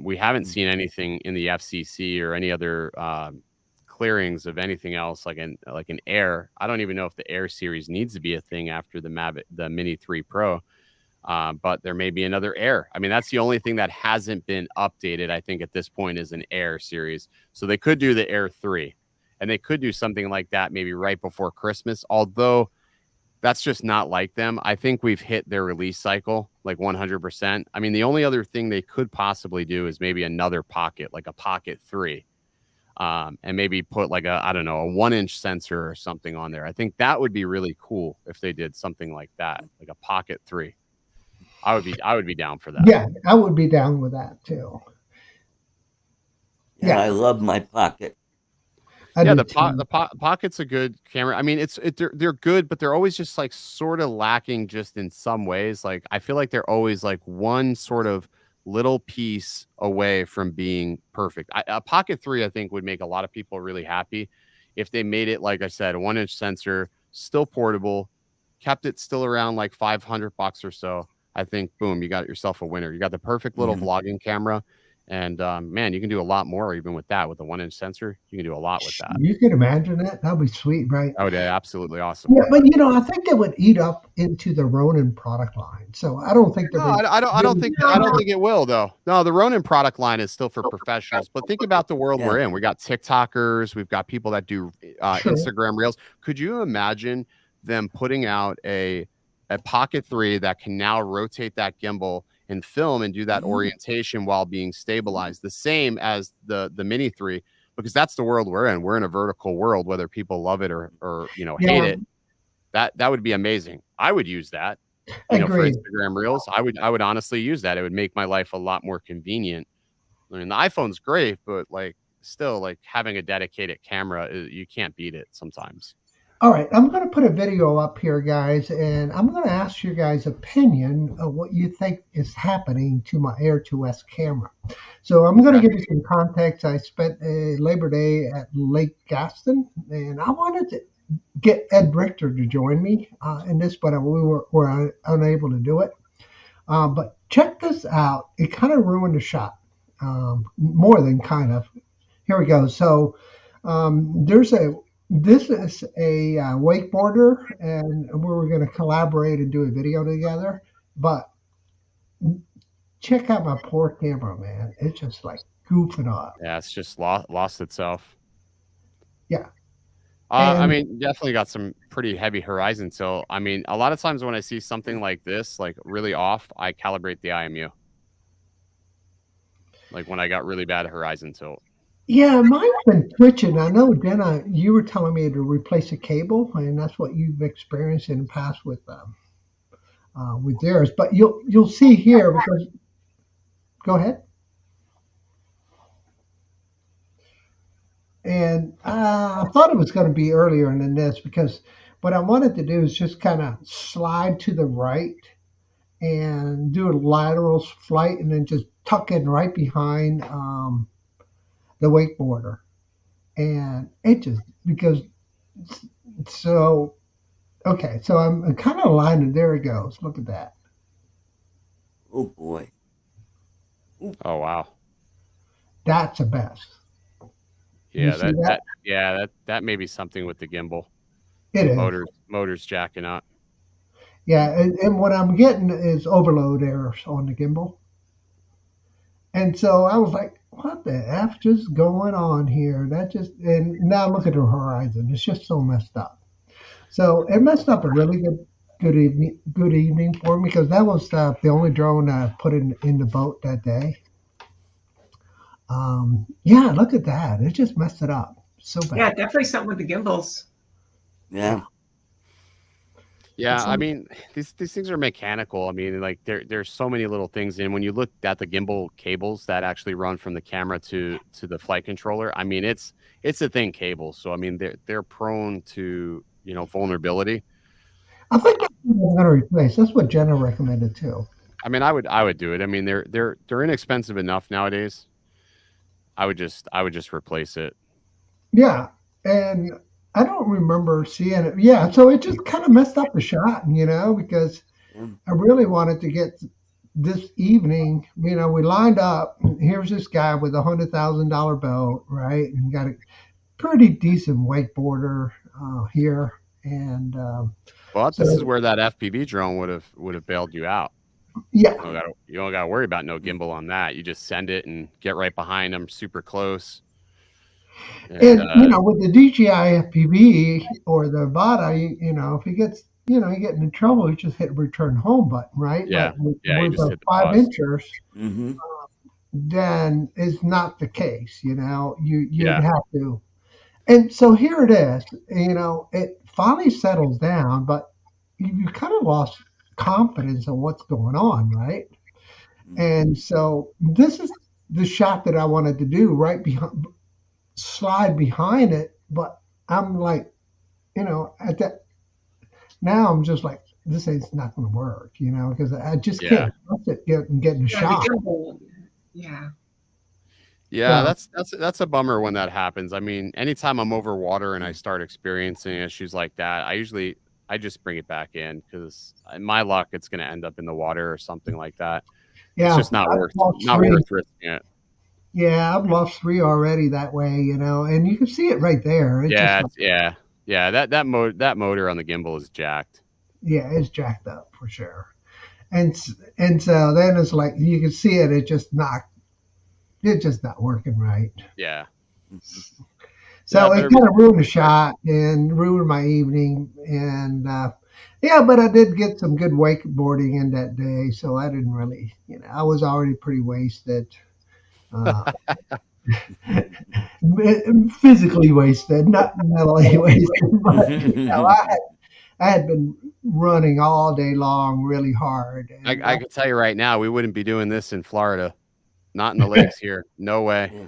[SPEAKER 6] We haven't seen anything in the FCC or any other clearings of anything else like an Air. I don't even know if the Air series needs to be a thing after the Mini 3 Pro, but there may be another Air. I mean, that's the only thing that hasn't been updated, I think, at this point is an Air series. So they could do the Air 3. And they could do something like that maybe right before Christmas, although that's just not like them. I think we've hit their release cycle like 100%. I mean, the only other thing they could possibly do is maybe another Pocket, like a Pocket 3. And maybe put like a 1-inch sensor or something on there. I think that would be really cool if they did something like that, like a Pocket 3. I would be down for that.
[SPEAKER 1] Yeah, I would be down with that too.
[SPEAKER 3] Yeah, I love my Pocket.
[SPEAKER 6] The Pocket's a good camera. I mean, they're good, but they're always just like sort of lacking just in some ways. Like I feel like they're always like one sort of little piece away from being perfect. A Pocket 3, I think, would make a lot of people really happy if they made it, like I said, a 1-inch sensor, still portable, kept it still around like $500 or so. I think, boom, you got yourself a winner. You got the perfect little vlogging camera. And man, you can do a lot more even with that. With a 1-inch sensor, you can do a lot with that.
[SPEAKER 1] You can imagine that. That'd be sweet, right?
[SPEAKER 6] Oh, yeah, absolutely awesome.
[SPEAKER 1] Yeah, but I think they would eat up into the Ronin product line. So I don't think
[SPEAKER 6] I don't think it will though. No, the Ronin product line is still for professionals. But think about the world we're in. We got TikTokers, we've got people that do Instagram Reels. Could you imagine them putting out a Pocket 3 that can now rotate that gimbal and film and do that orientation while being stabilized, the same as the Mini 3, because that's the world we're in. We're in a vertical world, whether people love it or hate it. That would be amazing. I would use that, for Instagram Reels. I would honestly use that. It would make my life a lot more convenient. I mean, the iPhone's great, but like still, like having a dedicated camera, you can't beat it sometimes.
[SPEAKER 1] All right, I'm going to put a video up here, guys, and I'm going to ask your guys' opinion of what you think is happening to my Air 2S camera. So I'm going to give you some context. I spent a Labor Day at Lake Gaston, and I wanted to get Ed Richter to join me in this, but we were unable to do it. But check this out. It kind of ruined the shot, more than kind of. Here we go. So this is a wakeboarder, and we were going to collaborate and do a video together. But check out my poor camera, man. It's just like goofing up.
[SPEAKER 6] Yeah, it's just lost itself.
[SPEAKER 1] Yeah.
[SPEAKER 6] I mean, definitely got some pretty heavy horizon tilt. I mean, a lot of times when I see something like this, like really off, I calibrate the IMU. Like when I got really bad horizon tilt.
[SPEAKER 1] Yeah, mine's been twitching. I know, Jenna, you were telling me to replace a cable, and that's what you've experienced in the past with yours. But you'll see here because. Go ahead. And I thought it was going to be earlier than this because what I wanted to do is just kind of slide to the right and do a lateral flight and then just tuck in right behind the wakeboarder. And it just, so I'm kind of aligned, and there it goes. Look at that.
[SPEAKER 3] Oh, boy.
[SPEAKER 6] Oh, wow.
[SPEAKER 1] That's a best.
[SPEAKER 6] Yeah, that may be something with the gimbal.
[SPEAKER 1] It is.
[SPEAKER 6] Motors jacking up.
[SPEAKER 1] Yeah, and what I'm getting is overload errors on the gimbal. And so I was like, what the F just going on here? And now look at the horizon. It's just so messed up. So it messed up a really good evening for me because that was the only drone I put in the boat that day. Yeah, look at that. It just messed it up so bad.
[SPEAKER 2] Yeah, definitely something with the gimbals.
[SPEAKER 3] Yeah.
[SPEAKER 6] Yeah, I mean, these things are mechanical. I mean, like there's so many little things. And when you look at the gimbal cables that actually run from the camera to the flight controller, I mean, it's a thin cable. So I mean, they're prone to vulnerability.
[SPEAKER 1] I think that's what I'm going to replace. That's what Jenna recommended too.
[SPEAKER 6] I mean, I would do it. I mean, they're inexpensive enough nowadays. I would just replace it.
[SPEAKER 1] Yeah, and I don't remember seeing it. Yeah, so it just kind of messed up the shot, because I really wanted to get this evening. We lined up. Here's this guy with a $100,000 boat, right? And got a pretty decent wakeboarder here, and
[SPEAKER 6] this is where that FPV drone would have bailed you out.
[SPEAKER 1] Yeah,
[SPEAKER 6] you don't got to worry about no gimbal on that. You just send it and get right behind them, super close.
[SPEAKER 1] And with the DJI FPV or the Avata, if he gets, you get into trouble, you just hit return home button, right?
[SPEAKER 6] Yeah,
[SPEAKER 1] But with,
[SPEAKER 6] yeah, you
[SPEAKER 1] with
[SPEAKER 6] just
[SPEAKER 1] the
[SPEAKER 6] hit the
[SPEAKER 1] 5 inchers,
[SPEAKER 3] Mm-hmm.
[SPEAKER 1] then it's not the case. You'd
[SPEAKER 6] Yeah.
[SPEAKER 1] have to. And so here it is. It finally settles down, but you kind of lost confidence in what's going on, right? And so this is the shot that I wanted to do right behind, slide behind it, but I'm like, at that now I'm just like, this ain't not going to work, because I just
[SPEAKER 6] Yeah.
[SPEAKER 1] can't trust it getting a shot.
[SPEAKER 2] Yeah.
[SPEAKER 6] Yeah, that's a bummer when that happens. I mean, anytime I'm over water and I start experiencing issues like that, I just bring it back in because in my luck, it's going to end up in the water or something like that.
[SPEAKER 1] Yeah,
[SPEAKER 6] It's just not worth risking it.
[SPEAKER 1] Yeah, I've lost 3 already that way, and you can see it right there. It's
[SPEAKER 6] Yeah. That motor on the gimbal is jacked.
[SPEAKER 1] Yeah, it's jacked up for sure. And so then it's like you can see it. It's just not working right.
[SPEAKER 6] Yeah.
[SPEAKER 1] So it kind of ruined the shot and ruined my evening. And but I did get some good wakeboarding in that day, so I didn't really, I was already pretty wasted. Physically wasted, not mentally wasted. But I had been running all day long, really hard. And
[SPEAKER 6] I can tell you right now, we wouldn't be doing this in Florida, not in the lakes here. No way.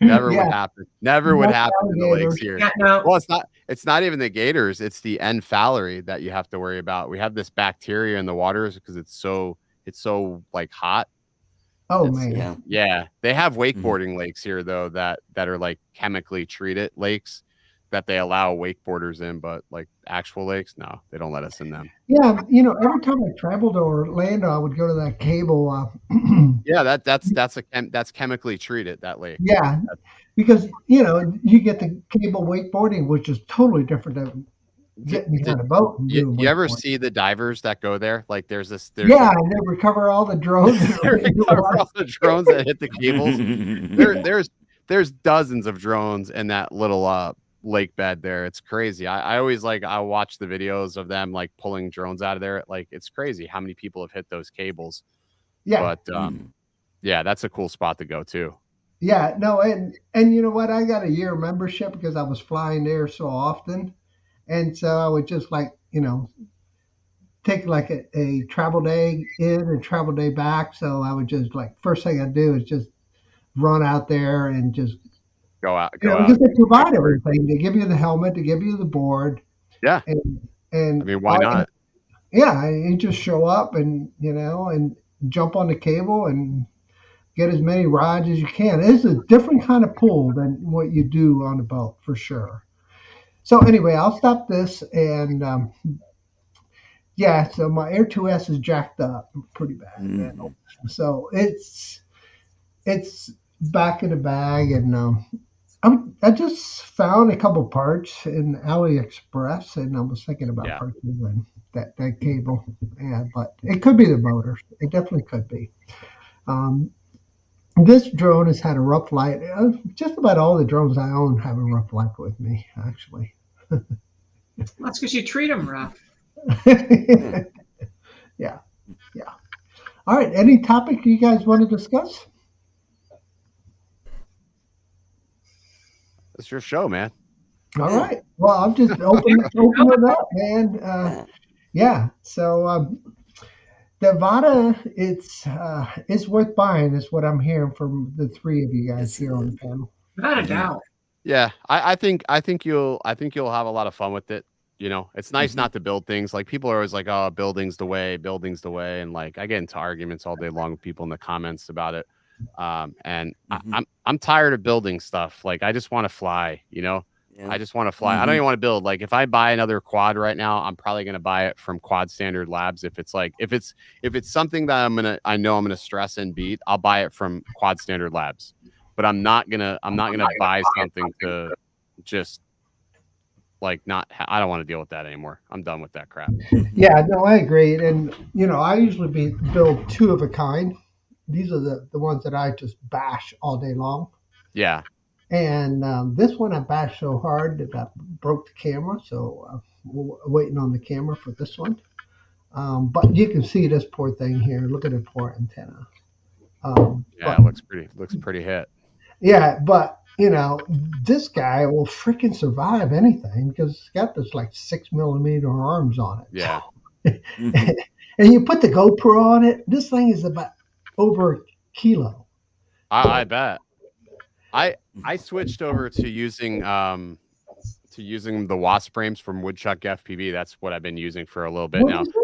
[SPEAKER 6] Never would happen. Never would happen in the lakes here.
[SPEAKER 2] Yeah, no.
[SPEAKER 6] Well, it's not even the gators. It's the encephalary that you have to worry about. We have this bacteria in the waters because it's so like hot.
[SPEAKER 1] Oh man.
[SPEAKER 6] Yeah. They have wakeboarding lakes here though that are like chemically treated lakes that they allow wakeboarders in, but like actual lakes, no, they don't let us in them.
[SPEAKER 1] Yeah, every time I traveled to Orlando, I would go to that cable.
[SPEAKER 6] Yeah, that's chemically treated, that lake.
[SPEAKER 1] Yeah, because you get the cable wakeboarding, which is totally different than getting behind a boat. And
[SPEAKER 6] You ever see the divers that go there? Like there's
[SPEAKER 1] and they recover all the drones.
[SPEAKER 6] They recover all the drones that hit the cables. There's dozens of drones in that little lake bed there. It's crazy. I always I watch the videos of them like pulling drones out of there. Like it's crazy how many people have hit those cables.
[SPEAKER 1] Yeah.
[SPEAKER 6] But yeah, that's a cool spot to go to.
[SPEAKER 1] Yeah, no, and you know what? I got a year membership because I was flying there so often. And so I would just take like a travel day in and travel day back. So I would just first thing I'd do is just run out there and just
[SPEAKER 6] go out.
[SPEAKER 1] Because they provide everything. They give you the helmet, they give you the board.
[SPEAKER 6] Yeah.
[SPEAKER 1] And
[SPEAKER 6] I mean, why not?
[SPEAKER 1] Yeah, you just show up and and jump on the cable and get as many rides as you can. It's a different kind of pull than what you do on a boat for sure. So anyway, I'll stop this and so my Air 2S is jacked up pretty bad now. So it's back in the bag, and I just found a couple parts in AliExpress, and I was thinking about purchasing that cable. Yeah, but it could be the motor. It definitely could be. This drone has had a rough light. Just about all the drones I own have a rough light with me, actually.
[SPEAKER 2] That's because you treat them rough.
[SPEAKER 1] Yeah. All right. Any topic you guys want to discuss?
[SPEAKER 6] It's your show, man.
[SPEAKER 1] All right. Well, I'm just open it up, man. So the Avata, it's worth buying, is what I'm hearing from the 3 of you guys here on the panel.
[SPEAKER 2] Without a doubt.
[SPEAKER 6] Yeah, I think you'll have a lot of fun with it. It's nice not to build things. Like people are always like, "Oh, building's the way," and like I get into arguments all day long with people in the comments about it. And I'm tired of building stuff. Like I just want to fly. I just want to fly. I don't even want to build. Like if I buy another quad right now, I'm probably gonna buy it from Quad Standard Labs. If it's something that I know I'm gonna stress and beat, I'll buy it from Quad Standard Labs. But I'm not gonna buy something to just I don't want to deal with that anymore. I'm done with that crap.
[SPEAKER 1] Yeah, no, I agree. And I usually build 2 of a kind. These are the ones that I just bash all day long.
[SPEAKER 6] Yeah.
[SPEAKER 1] And this one I bashed so hard that I broke the camera. So we're waiting on the camera for this one. But you can see this poor thing here. Look at the poor antenna.
[SPEAKER 6] Yeah,
[SPEAKER 1] But,
[SPEAKER 6] it looks pretty hit.
[SPEAKER 1] yeah, but this guy will freaking survive anything because it's got this like 6 millimeter arms on it.
[SPEAKER 6] Yeah.
[SPEAKER 1] And you put the GoPro on it. This thing is about over a kilo.
[SPEAKER 6] I bet. I switched over to using the Wasp frames from Woodchuck FPV. That's what I've been using for a little bit
[SPEAKER 1] What
[SPEAKER 6] now.
[SPEAKER 1] is it?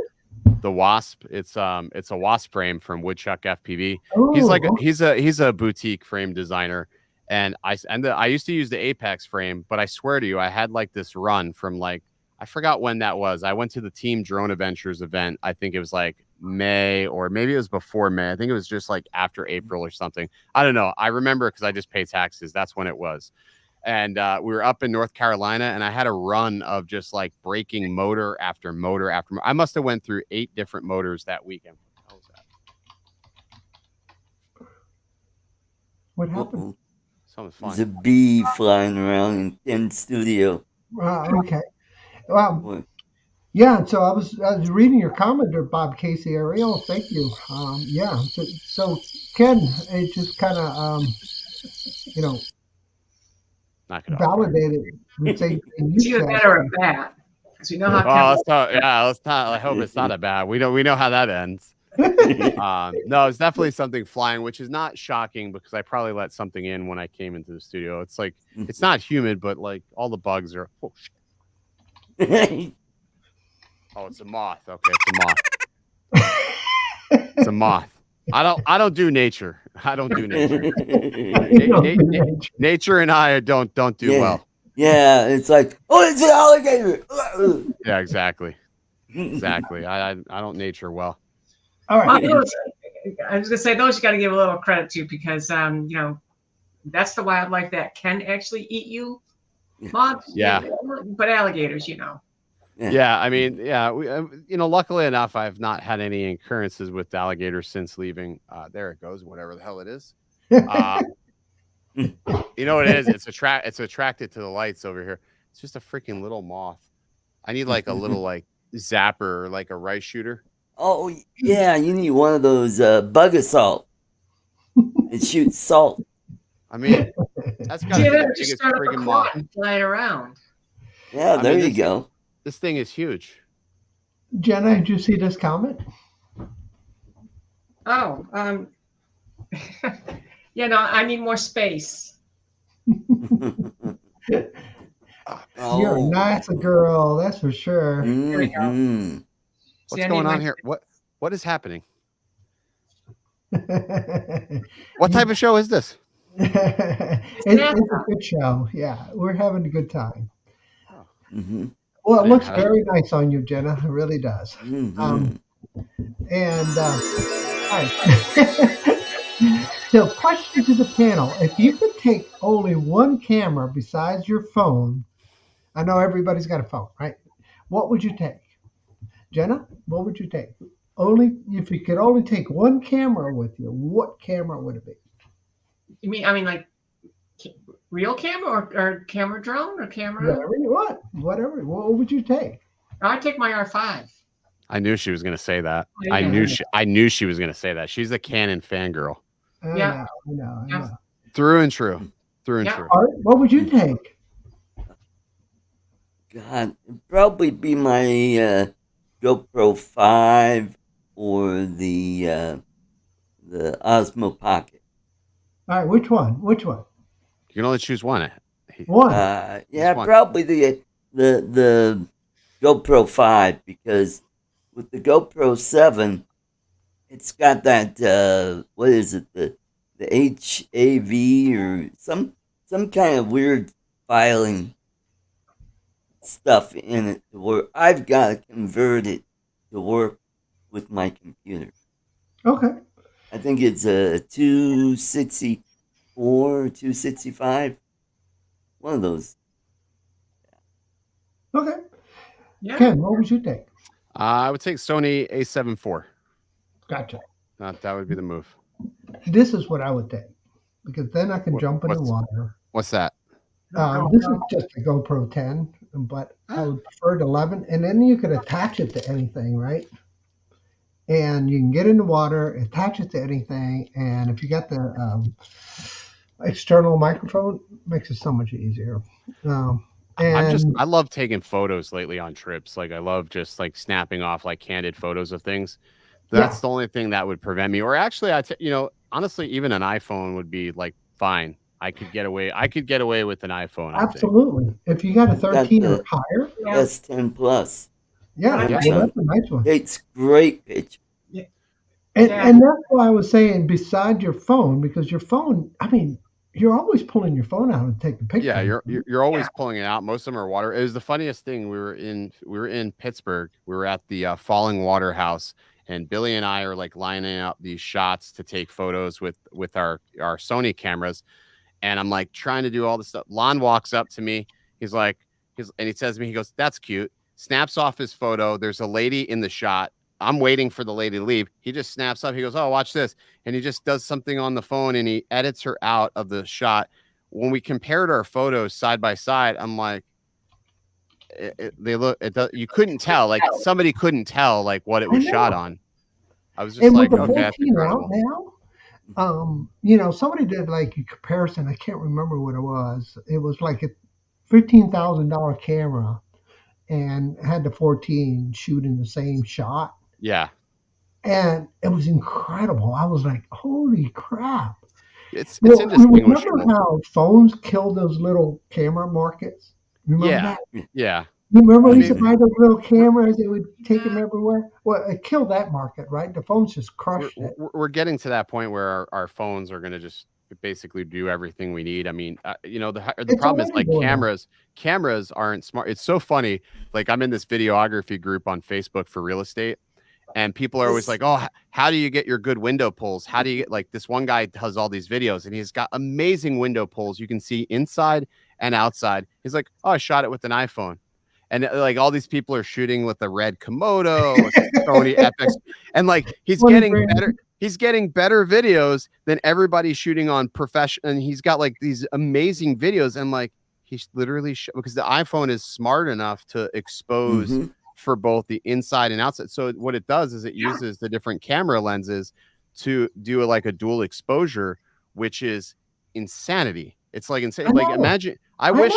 [SPEAKER 6] The Wasp, it's a Wasp frame from Woodchuck FPV.
[SPEAKER 1] Oh,
[SPEAKER 6] He's a boutique frame designer, and I used to use the Apex frame, but I swear to you, I had like this run from like I forgot when that was. I went to the Team Drone Adventures event. I think it was like May, or maybe it was before May. I think it was just like after April or something. I don't know. I remember because I just pay taxes. That's when it was. And we were up in North Carolina, and I had a run of just like breaking motor after motor after motor. I must have went through 8 different motors that weekend. What was that?
[SPEAKER 1] what happened?
[SPEAKER 6] Something's fun.
[SPEAKER 3] There's a bee flying around in Ken's studio.
[SPEAKER 1] Okay. Yeah. So I was reading your comment there, Bob Casey Ariel. Thank you. Yeah. So Ken, it just kind of
[SPEAKER 6] Knock it off.
[SPEAKER 1] validated the same thing
[SPEAKER 2] It's
[SPEAKER 1] you
[SPEAKER 2] either
[SPEAKER 1] said.
[SPEAKER 2] that or a bat. Because we know how
[SPEAKER 6] Well, let's talk. Yeah, let's talk. I hope it's not a bad. We know how that ends. No, it's definitely something flying, which is not shocking because I probably let something in when I came into the studio. It's like it's not humid, but like all the bugs are. Oh, shit. Oh, it's a moth. Okay, it's a moth. It's a moth. I don't do nature. I don't do nature. Nature and I don't do well.
[SPEAKER 3] Yeah, it's like, oh, it's an alligator.
[SPEAKER 6] Yeah, exactly. Exactly. I don't nature well.
[SPEAKER 1] All right.
[SPEAKER 2] Well, I was gonna say those you got to give a little credit to because that's the wildlife that can actually eat you. Moths,
[SPEAKER 6] Yeah.
[SPEAKER 2] But alligators,
[SPEAKER 6] Yeah, I mean, yeah, luckily enough, I've not had any occurrences with alligators since leaving. There it goes, whatever the hell it is. You know what it is? It's attracted to the lights over here. It's just a freaking little moth. I need like a little like zapper or like a rice shooter.
[SPEAKER 3] Oh yeah, you need one of those bug assault. It shoots salt.
[SPEAKER 6] I mean, that's got to be the
[SPEAKER 2] just
[SPEAKER 6] biggest
[SPEAKER 2] start up a
[SPEAKER 6] freaking
[SPEAKER 2] quad
[SPEAKER 6] moth.
[SPEAKER 2] and fly it around.
[SPEAKER 3] Yeah, there you go.
[SPEAKER 6] This thing is huge.
[SPEAKER 1] Jenna, did you see this comment?
[SPEAKER 2] Oh, I need more space.
[SPEAKER 1] You're a nice girl, that's for sure.
[SPEAKER 2] There we go.
[SPEAKER 3] Mhm.
[SPEAKER 6] What's going on here? What is happening? What type of show is this?
[SPEAKER 1] It's a good show. Yeah, we're having a good time.
[SPEAKER 3] Mhm.
[SPEAKER 1] Well, it looks very nice on you, Jenna. It really does.
[SPEAKER 3] Mhm.
[SPEAKER 1] And all right. So, question to the panel: if you could take only one camera besides your phone, I know everybody's got a phone, right? What would you take, Jenna? What would you take? Only if you could only take one camera with you, what camera would it be?
[SPEAKER 2] You mean, like real camera or camera drone or camera?
[SPEAKER 1] Whatever you want. Whatever. What would you take?
[SPEAKER 2] I'd take my R5.
[SPEAKER 6] I knew she was going to say that.
[SPEAKER 2] Yeah.
[SPEAKER 6] I knew she was going to say that. She's a Canon fangirl.
[SPEAKER 1] I
[SPEAKER 2] Yeah.
[SPEAKER 1] know.
[SPEAKER 6] Through and true. Through and
[SPEAKER 2] Yeah.
[SPEAKER 6] true.
[SPEAKER 1] Art, what would you take?
[SPEAKER 3] God, it'd probably be my GoPro 5 or the Osmo Pocket.
[SPEAKER 1] All right, which one?
[SPEAKER 6] You can only choose one.
[SPEAKER 1] One.
[SPEAKER 3] Yeah,
[SPEAKER 6] one?
[SPEAKER 3] probably the GoPro 5 because with the GoPro 7, it's got that what is it, the HAV or some kind of weird filing stuff in it where I've got to convert it to work with my computer.
[SPEAKER 1] Okay.
[SPEAKER 3] I think it's a 264, 265. One of those.
[SPEAKER 1] Okay.
[SPEAKER 2] Yeah.
[SPEAKER 1] Ken, what would you take?
[SPEAKER 6] I would take Sony A7 IV.
[SPEAKER 1] Gotcha.
[SPEAKER 6] That would be the move.
[SPEAKER 1] This is what I would take because then I can jump in the water.
[SPEAKER 6] What's that?
[SPEAKER 1] This is just a GoPro 10, but I would prefer the 11. And then you could attach it to anything, right? And you can get in the water, attach it to anything, and if you got the external microphone, it makes it so much easier.
[SPEAKER 6] I love taking photos lately on trips. Like I love just like snapping off like candid photos of things. That's the only thing that would prevent me. Or actually, honestly, even an iPhone would be like fine. I could get away with an iPhone.
[SPEAKER 1] Absolutely. If you got a 13 or higher,
[SPEAKER 3] S10 Plus.
[SPEAKER 1] Yeah, that's a nice one.
[SPEAKER 3] It's great picture.
[SPEAKER 2] Yeah.
[SPEAKER 1] And that's why I was saying beside your phone, because your phone, I mean, you're always pulling your phone out and take the picture.
[SPEAKER 6] Yeah, you're always pulling it out. Most of them are water. It was the funniest thing. We were in Pittsburgh. We were at the Falling Water House, and Billy and I are like lining up these shots to take photos with our Sony cameras. And I'm like trying to do all this stuff. Lon walks up to me. And he says to me, he goes, "That's cute." Snaps off his photo. There's a lady in the shot. I'm waiting for the lady to leave. He just snaps up. He goes, "Oh, watch this." And he just does something on the phone and he edits her out of the shot. When we compared our photos side by side, I'm like, you couldn't tell. Like somebody couldn't tell like what it was shot on. I was just like, okay, that's incredible.
[SPEAKER 1] Now, somebody did like a comparison. I can't remember what it was. It was like a $15,000 camera and had the 14 shooting the same shot.
[SPEAKER 6] Yeah.
[SPEAKER 1] And it was incredible. I was like, holy crap.
[SPEAKER 6] It's indistinguishable.
[SPEAKER 1] Remember how phones killed those little camera markets? Remember that?
[SPEAKER 6] Yeah.
[SPEAKER 1] You remember we used to buy those little cameras? They would take them everywhere. Well, it killed that market, right? The phones just crushed it.
[SPEAKER 6] We're getting to that point where our phones are going to just basically do everything we need. I mean, the problem is like cameras aren't smart. It's so funny. Like I'm in this videography group on Facebook for real estate, and people are always like, "Oh, how do you get your good window pulls? How do you get like this one guy does all these videos and he's got amazing window pulls. You can see inside and outside." He's like, "Oh, I shot it with an iPhone." And like all these people are shooting with a red Komodo, Sony FX, and like he's getting better. He's getting better videos than everybody shooting on professional. And he's got like these amazing videos. And like he's literally because the iPhone is smart enough to expose for both the inside and outside. So what it does is it uses the different camera lenses to do like a dual exposure, which is insanity. It's like insane. Like imagine. I wish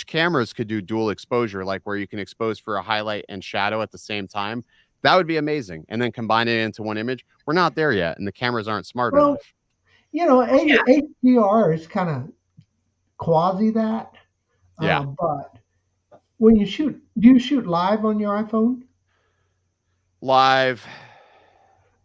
[SPEAKER 6] cameras could do dual exposure, like where you can expose for a highlight and shadow at the same time. That would be amazing. And then combine it into one image. We're not there yet, and the cameras aren't smart enough.
[SPEAKER 1] HDR is kind of quasi that. But when you shoot, do you shoot live on your iPhone?
[SPEAKER 6] Live.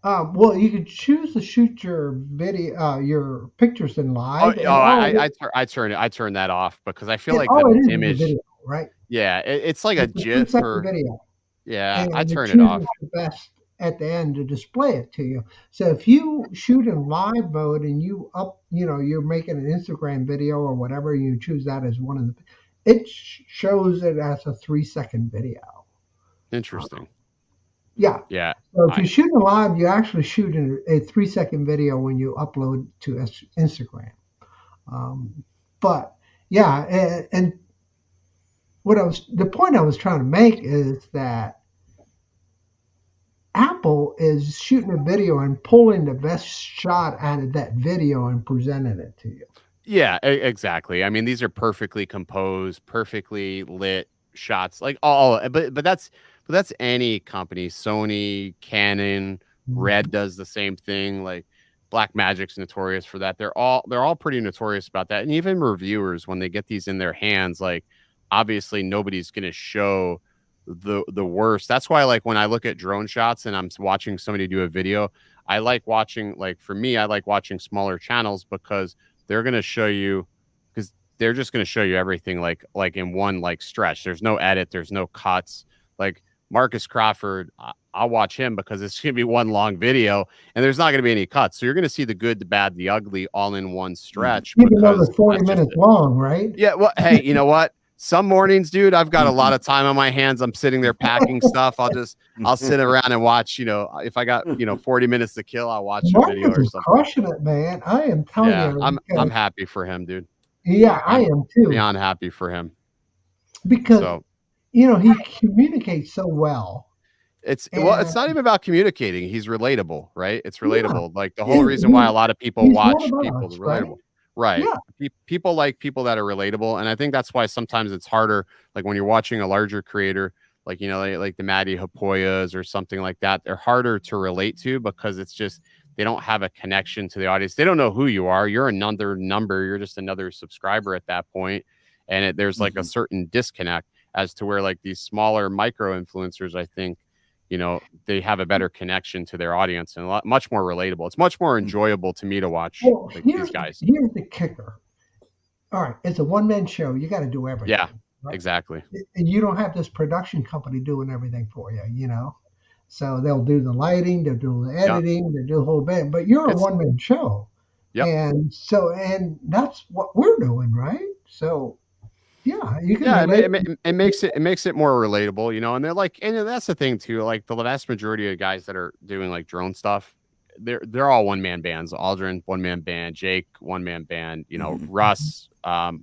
[SPEAKER 1] Well, you could choose to shoot your video, your pictures in live.
[SPEAKER 6] I turn that off because I feel like the image,
[SPEAKER 1] video, right?
[SPEAKER 6] Yeah, it's like a GIF for
[SPEAKER 1] video.
[SPEAKER 6] Yeah, I turn it off.
[SPEAKER 1] The best at the end to display it to you. So if you shoot in live mode and you're making an Instagram video or whatever, you choose that as one of the. It shows it as a 3-second video.
[SPEAKER 6] Interesting.
[SPEAKER 1] Yeah.
[SPEAKER 6] Yeah.
[SPEAKER 1] So if you shoot in live, you actually shoot in a 3-second video when you upload to Instagram. But yeah, and the point I was trying to make is that Apple is shooting a video and pulling the best shot out of that video and presenting it to you.
[SPEAKER 6] Yeah, exactly. I mean, these are perfectly composed, perfectly lit shots. Like but that's any company. Sony, Canon, Red does the same thing. Like Blackmagic's notorious for that. They're all pretty notorious about that. And even reviewers, when they get these in their hands, like obviously nobody's going to show the worst. That's why, like, when I look at drone shots and I'm watching somebody do a video, I like watching, like, for me, I like watching smaller channels because they're going to show you, because they're just going to show you everything like in one like stretch. There's no edit, there's no cuts. Like Marcus Crawford, I'll watch him because it's going to be one long video and there's not going to be any cuts. So you're going to see the good, the bad, the ugly all in one stretch.
[SPEAKER 1] Even though it's 40 minutes long, right?
[SPEAKER 6] Yeah. Well, hey, you know what? Some mornings, dude, I've got a lot of time on my hands. I'm sitting there packing stuff. I'll sit around and watch, if I got, 40 minutes to kill, I'll watch a video or something.
[SPEAKER 1] Crushing it, man. I am telling you.
[SPEAKER 6] I'm happy for him, dude.
[SPEAKER 1] Yeah, I am too.
[SPEAKER 6] Beyond happy for him.
[SPEAKER 1] Because,
[SPEAKER 6] So
[SPEAKER 1] he communicates so well.
[SPEAKER 6] it's
[SPEAKER 1] And
[SPEAKER 6] not even about communicating. He's relatable, right? It's
[SPEAKER 1] yeah,
[SPEAKER 6] relatable. Like the whole reason why a lot of people
[SPEAKER 1] he's one
[SPEAKER 6] watch
[SPEAKER 1] of
[SPEAKER 6] people
[SPEAKER 1] us,
[SPEAKER 6] that are
[SPEAKER 1] right?
[SPEAKER 6] relatable. Right.
[SPEAKER 1] Yeah.
[SPEAKER 6] People like people that are relatable. And I think that's why sometimes it's harder. Like when you're watching a larger creator, like, like the Maddie Hapoyas or something like that, they're harder to relate to because it's just, they don't have a connection to the audience. They don't know who you are. You're another number. You're just another subscriber at that point. And there's like a certain disconnect as to where like these smaller micro influencers, I think, they have a better connection to their audience and much more relatable. It's much more enjoyable to me to watch these guys.
[SPEAKER 1] Here's the kicker. All right, it's a one-man show. You got to do everything.
[SPEAKER 6] Yeah,
[SPEAKER 1] right?
[SPEAKER 6] Exactly.
[SPEAKER 1] And you don't have this production company doing everything for you, So they'll do the lighting, they'll do the editing, they'll do the whole bit. But you're a one-man show.
[SPEAKER 6] Yep.
[SPEAKER 1] And that's what we're doing, right? So yeah, you can.
[SPEAKER 6] Yeah, it makes it more relatable, and they're like, and that's the thing too. Like the vast majority of guys that are doing like drone stuff, they're all one-man bands. Aldrin, one-man band. Jake, one-man band. Russ, all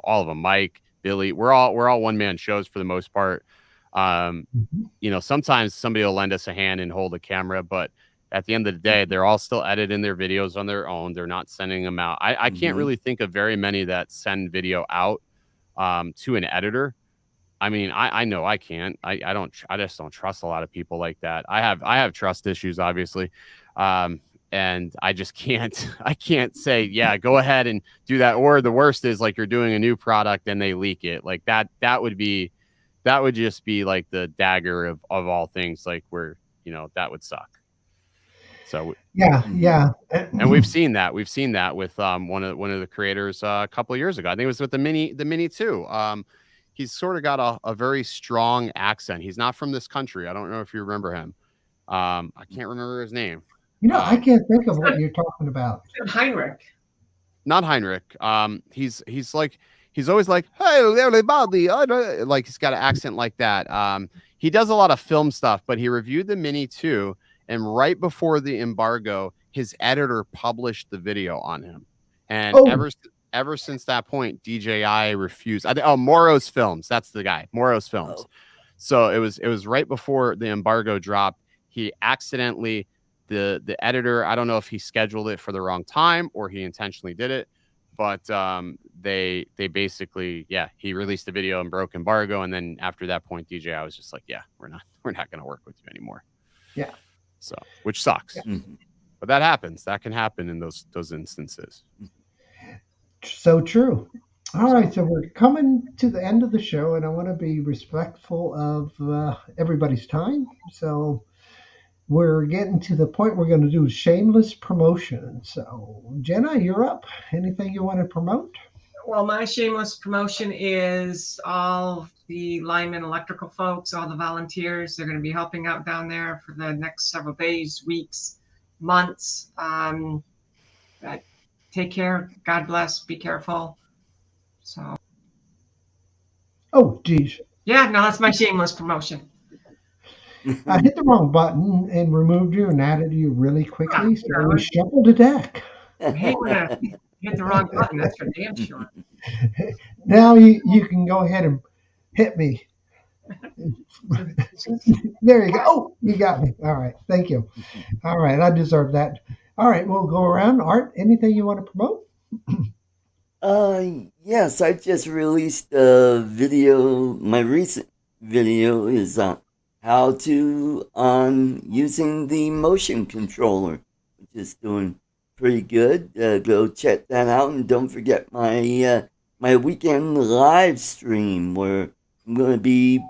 [SPEAKER 6] of them. Mike, Billy, we're all one-man shows for the most part. Sometimes somebody will lend us a hand and hold a camera, but at the end of the day, they're all still editing their videos on their own. They're not sending them out. I can't really think of very many that send video out to an editor. I mean, I know I can't. I just don't trust a lot of people like that. I have trust issues, obviously. And I just can't, I can't say, yeah, go ahead and do that. Or the worst is like you're doing a new product and they leak it. Like that would just be like the dagger of all things, like where, that would suck. So
[SPEAKER 1] yeah.
[SPEAKER 6] And we've seen that with one of the creators a couple of years ago. I think it was with the Mini 2. He's sort of got a very strong accent. He's not from this country. I don't know if you remember him. I can't remember his name.
[SPEAKER 1] I can't think of what you're talking about.
[SPEAKER 2] Heinrich.
[SPEAKER 6] Not Heinrich. He's always like, hey, everybody. Like he's got an accent like that. He does a lot of film stuff, but he reviewed the Mini 2. And right before the embargo, his editor published the video on him. And ever since that point, DJI refused. Moro's Films. That's the guy. Moro's Films. Oh. So it was right before the embargo dropped. He accidentally, the editor, I don't know if he scheduled it for the wrong time or he intentionally did it, but they basically, he released the video and broke embargo. And then after that point, DJI was just like, we're not going to work with you anymore.
[SPEAKER 1] Yeah.
[SPEAKER 6] So, which sucks, but that happens. That can happen in those instances.
[SPEAKER 1] So true. All right, so we're coming to the end of the show, and I want to be respectful of everybody's time. So we're getting to the point we're going to do shameless promotion. So Jenna, you're up. Anything you want to promote?
[SPEAKER 2] Well, my shameless promotion is all the linemen, electrical folks, all the volunteers. They're going to be helping out down there for the next several days, weeks, months. Take care. God bless. Be careful. So.
[SPEAKER 1] Oh, geez.
[SPEAKER 2] Yeah, no, that's my shameless promotion.
[SPEAKER 1] I hit the wrong button and removed you and added you really quickly, so we shuffled the deck.
[SPEAKER 2] Hey, hit the wrong button, that's for damn sure.
[SPEAKER 1] Now you can go ahead and hit me. There you go. Oh, you got me. All right. Thank you. All right. I deserve that. All right. We'll go around. Art, anything you want to promote?
[SPEAKER 3] Yes, I just released a video. My recent video is on how to using the motion controller, which is doing pretty good. Go check that out, and don't forget my my weekend live stream where I'm going to be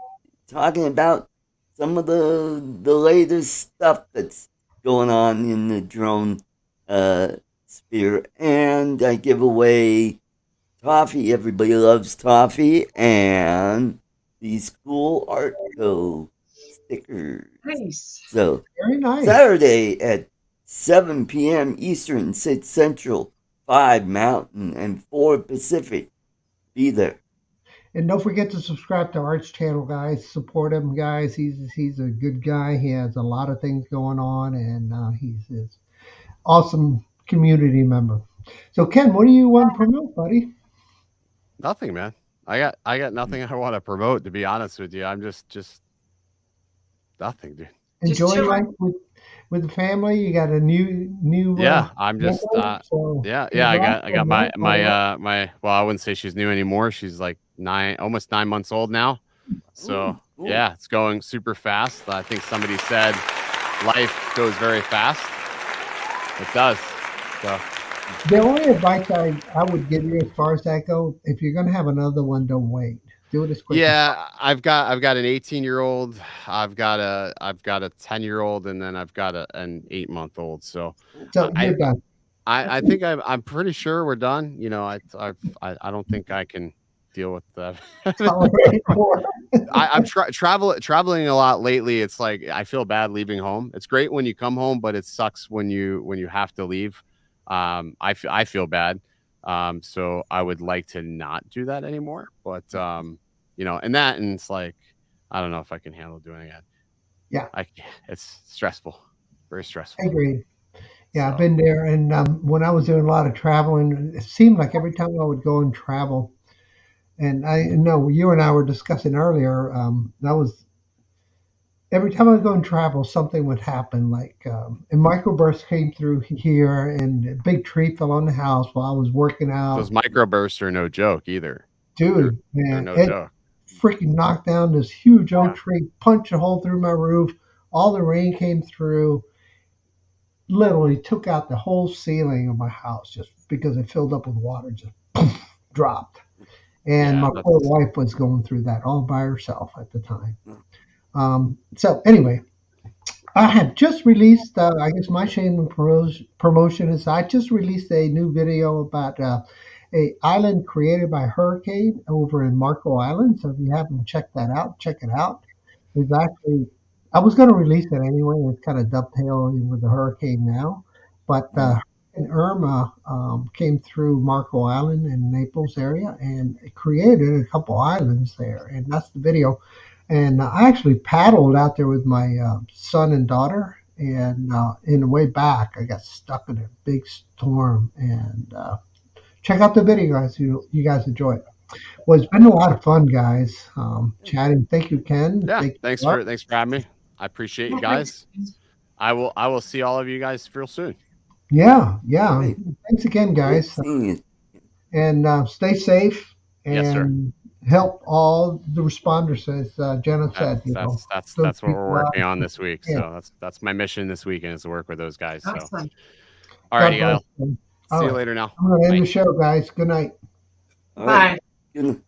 [SPEAKER 3] talking about some of the latest stuff that's going on in the drone sphere, and I give away toffee. Everybody loves toffee, and these cool Art Co stickers.
[SPEAKER 2] Nice.
[SPEAKER 3] So
[SPEAKER 1] very nice.
[SPEAKER 3] Saturday at 7 p.m. Eastern, 6 Central, 5 Mountain, and 4 Pacific. Be there.
[SPEAKER 1] And don't forget to subscribe to Art's channel, guys. Support him, guys. He's a good guy. He has a lot of things going on, and he's an awesome community member. So, Ken, what do you want to promote, buddy?
[SPEAKER 6] Nothing, man. I got nothing I want to promote, to be honest with you. I'm just nothing, dude.
[SPEAKER 1] Enjoying life with the family. You got a new
[SPEAKER 6] Yeah, I'm just
[SPEAKER 1] so
[SPEAKER 6] yeah. I got my well, I wouldn't say she's new anymore. She's like almost 9 months old now. So
[SPEAKER 3] Ooh.
[SPEAKER 6] yeah, it's going super fast. I think somebody said life goes very fast. It does. So
[SPEAKER 1] the only advice I would give you as far as that goes, if you're gonna have another one, don't wait. Do it as quick.
[SPEAKER 6] yeah, I've got an 18-year-old, I've got a 10-year-old, and then I've got an 8-month-old. So
[SPEAKER 1] So you're done.
[SPEAKER 6] I think I'm pretty sure we're done. You know, I don't think I can deal with that. I'm traveling a lot lately. It's like I feel bad leaving home. It's great when you come home, but it sucks when you have to leave. I feel bad. So I would like to not do that anymore. But you know, and it's like I don't know if I can handle doing it.
[SPEAKER 1] Yeah,
[SPEAKER 6] it's stressful, very stressful.
[SPEAKER 1] Agreed. Yeah, I've been there, and when I was doing a lot of traveling, it seemed like every time I would go and travel, and I know you and I were discussing earlier, that was every time I would go and travel, something would happen. Like a microburst came through here, and a big tree fell on the house while I was working out.
[SPEAKER 6] Those microbursts are no joke either.
[SPEAKER 1] Dude,
[SPEAKER 6] they're
[SPEAKER 1] man,
[SPEAKER 6] no
[SPEAKER 1] it
[SPEAKER 6] joke.
[SPEAKER 1] freaking knocked down this huge oak tree, punched a hole through my roof. All the rain came through. Literally took out the whole ceiling of my house just because it filled up with water, just poof, dropped. And my poor wife was going through that all by herself at the time. So anyway, I have just released, I guess my shameless promotion is I just released a new video about a island created by hurricane over in Marco Island. So if you haven't checked that out, check it out. It's actually I was going to release it anyway. It's kind of dovetailing with the hurricane now, but Hurricane Irma came through Marco Island in Naples area and it created a couple islands there, and that's the video. And I actually paddled out there with my son and daughter, and in the way back, I got stuck in a big storm. And check out the video, guys. You guys enjoy it. Well, it's been a lot of fun, guys. Chatting. Thank you, Ken.
[SPEAKER 6] Yeah, thanks for having me. I appreciate you guys. I will see all of you guys real soon.
[SPEAKER 1] Yeah.
[SPEAKER 3] Right.
[SPEAKER 1] Thanks again, guys. And stay safe and help all the responders, as Jenna said.
[SPEAKER 6] That's what we're working on this week. Yeah. So that's my mission this weekend is to work with those guys. So, all right, guys. See you later now.
[SPEAKER 1] I'm going to end the show, guys. Good night.
[SPEAKER 2] Bye.
[SPEAKER 3] Good night.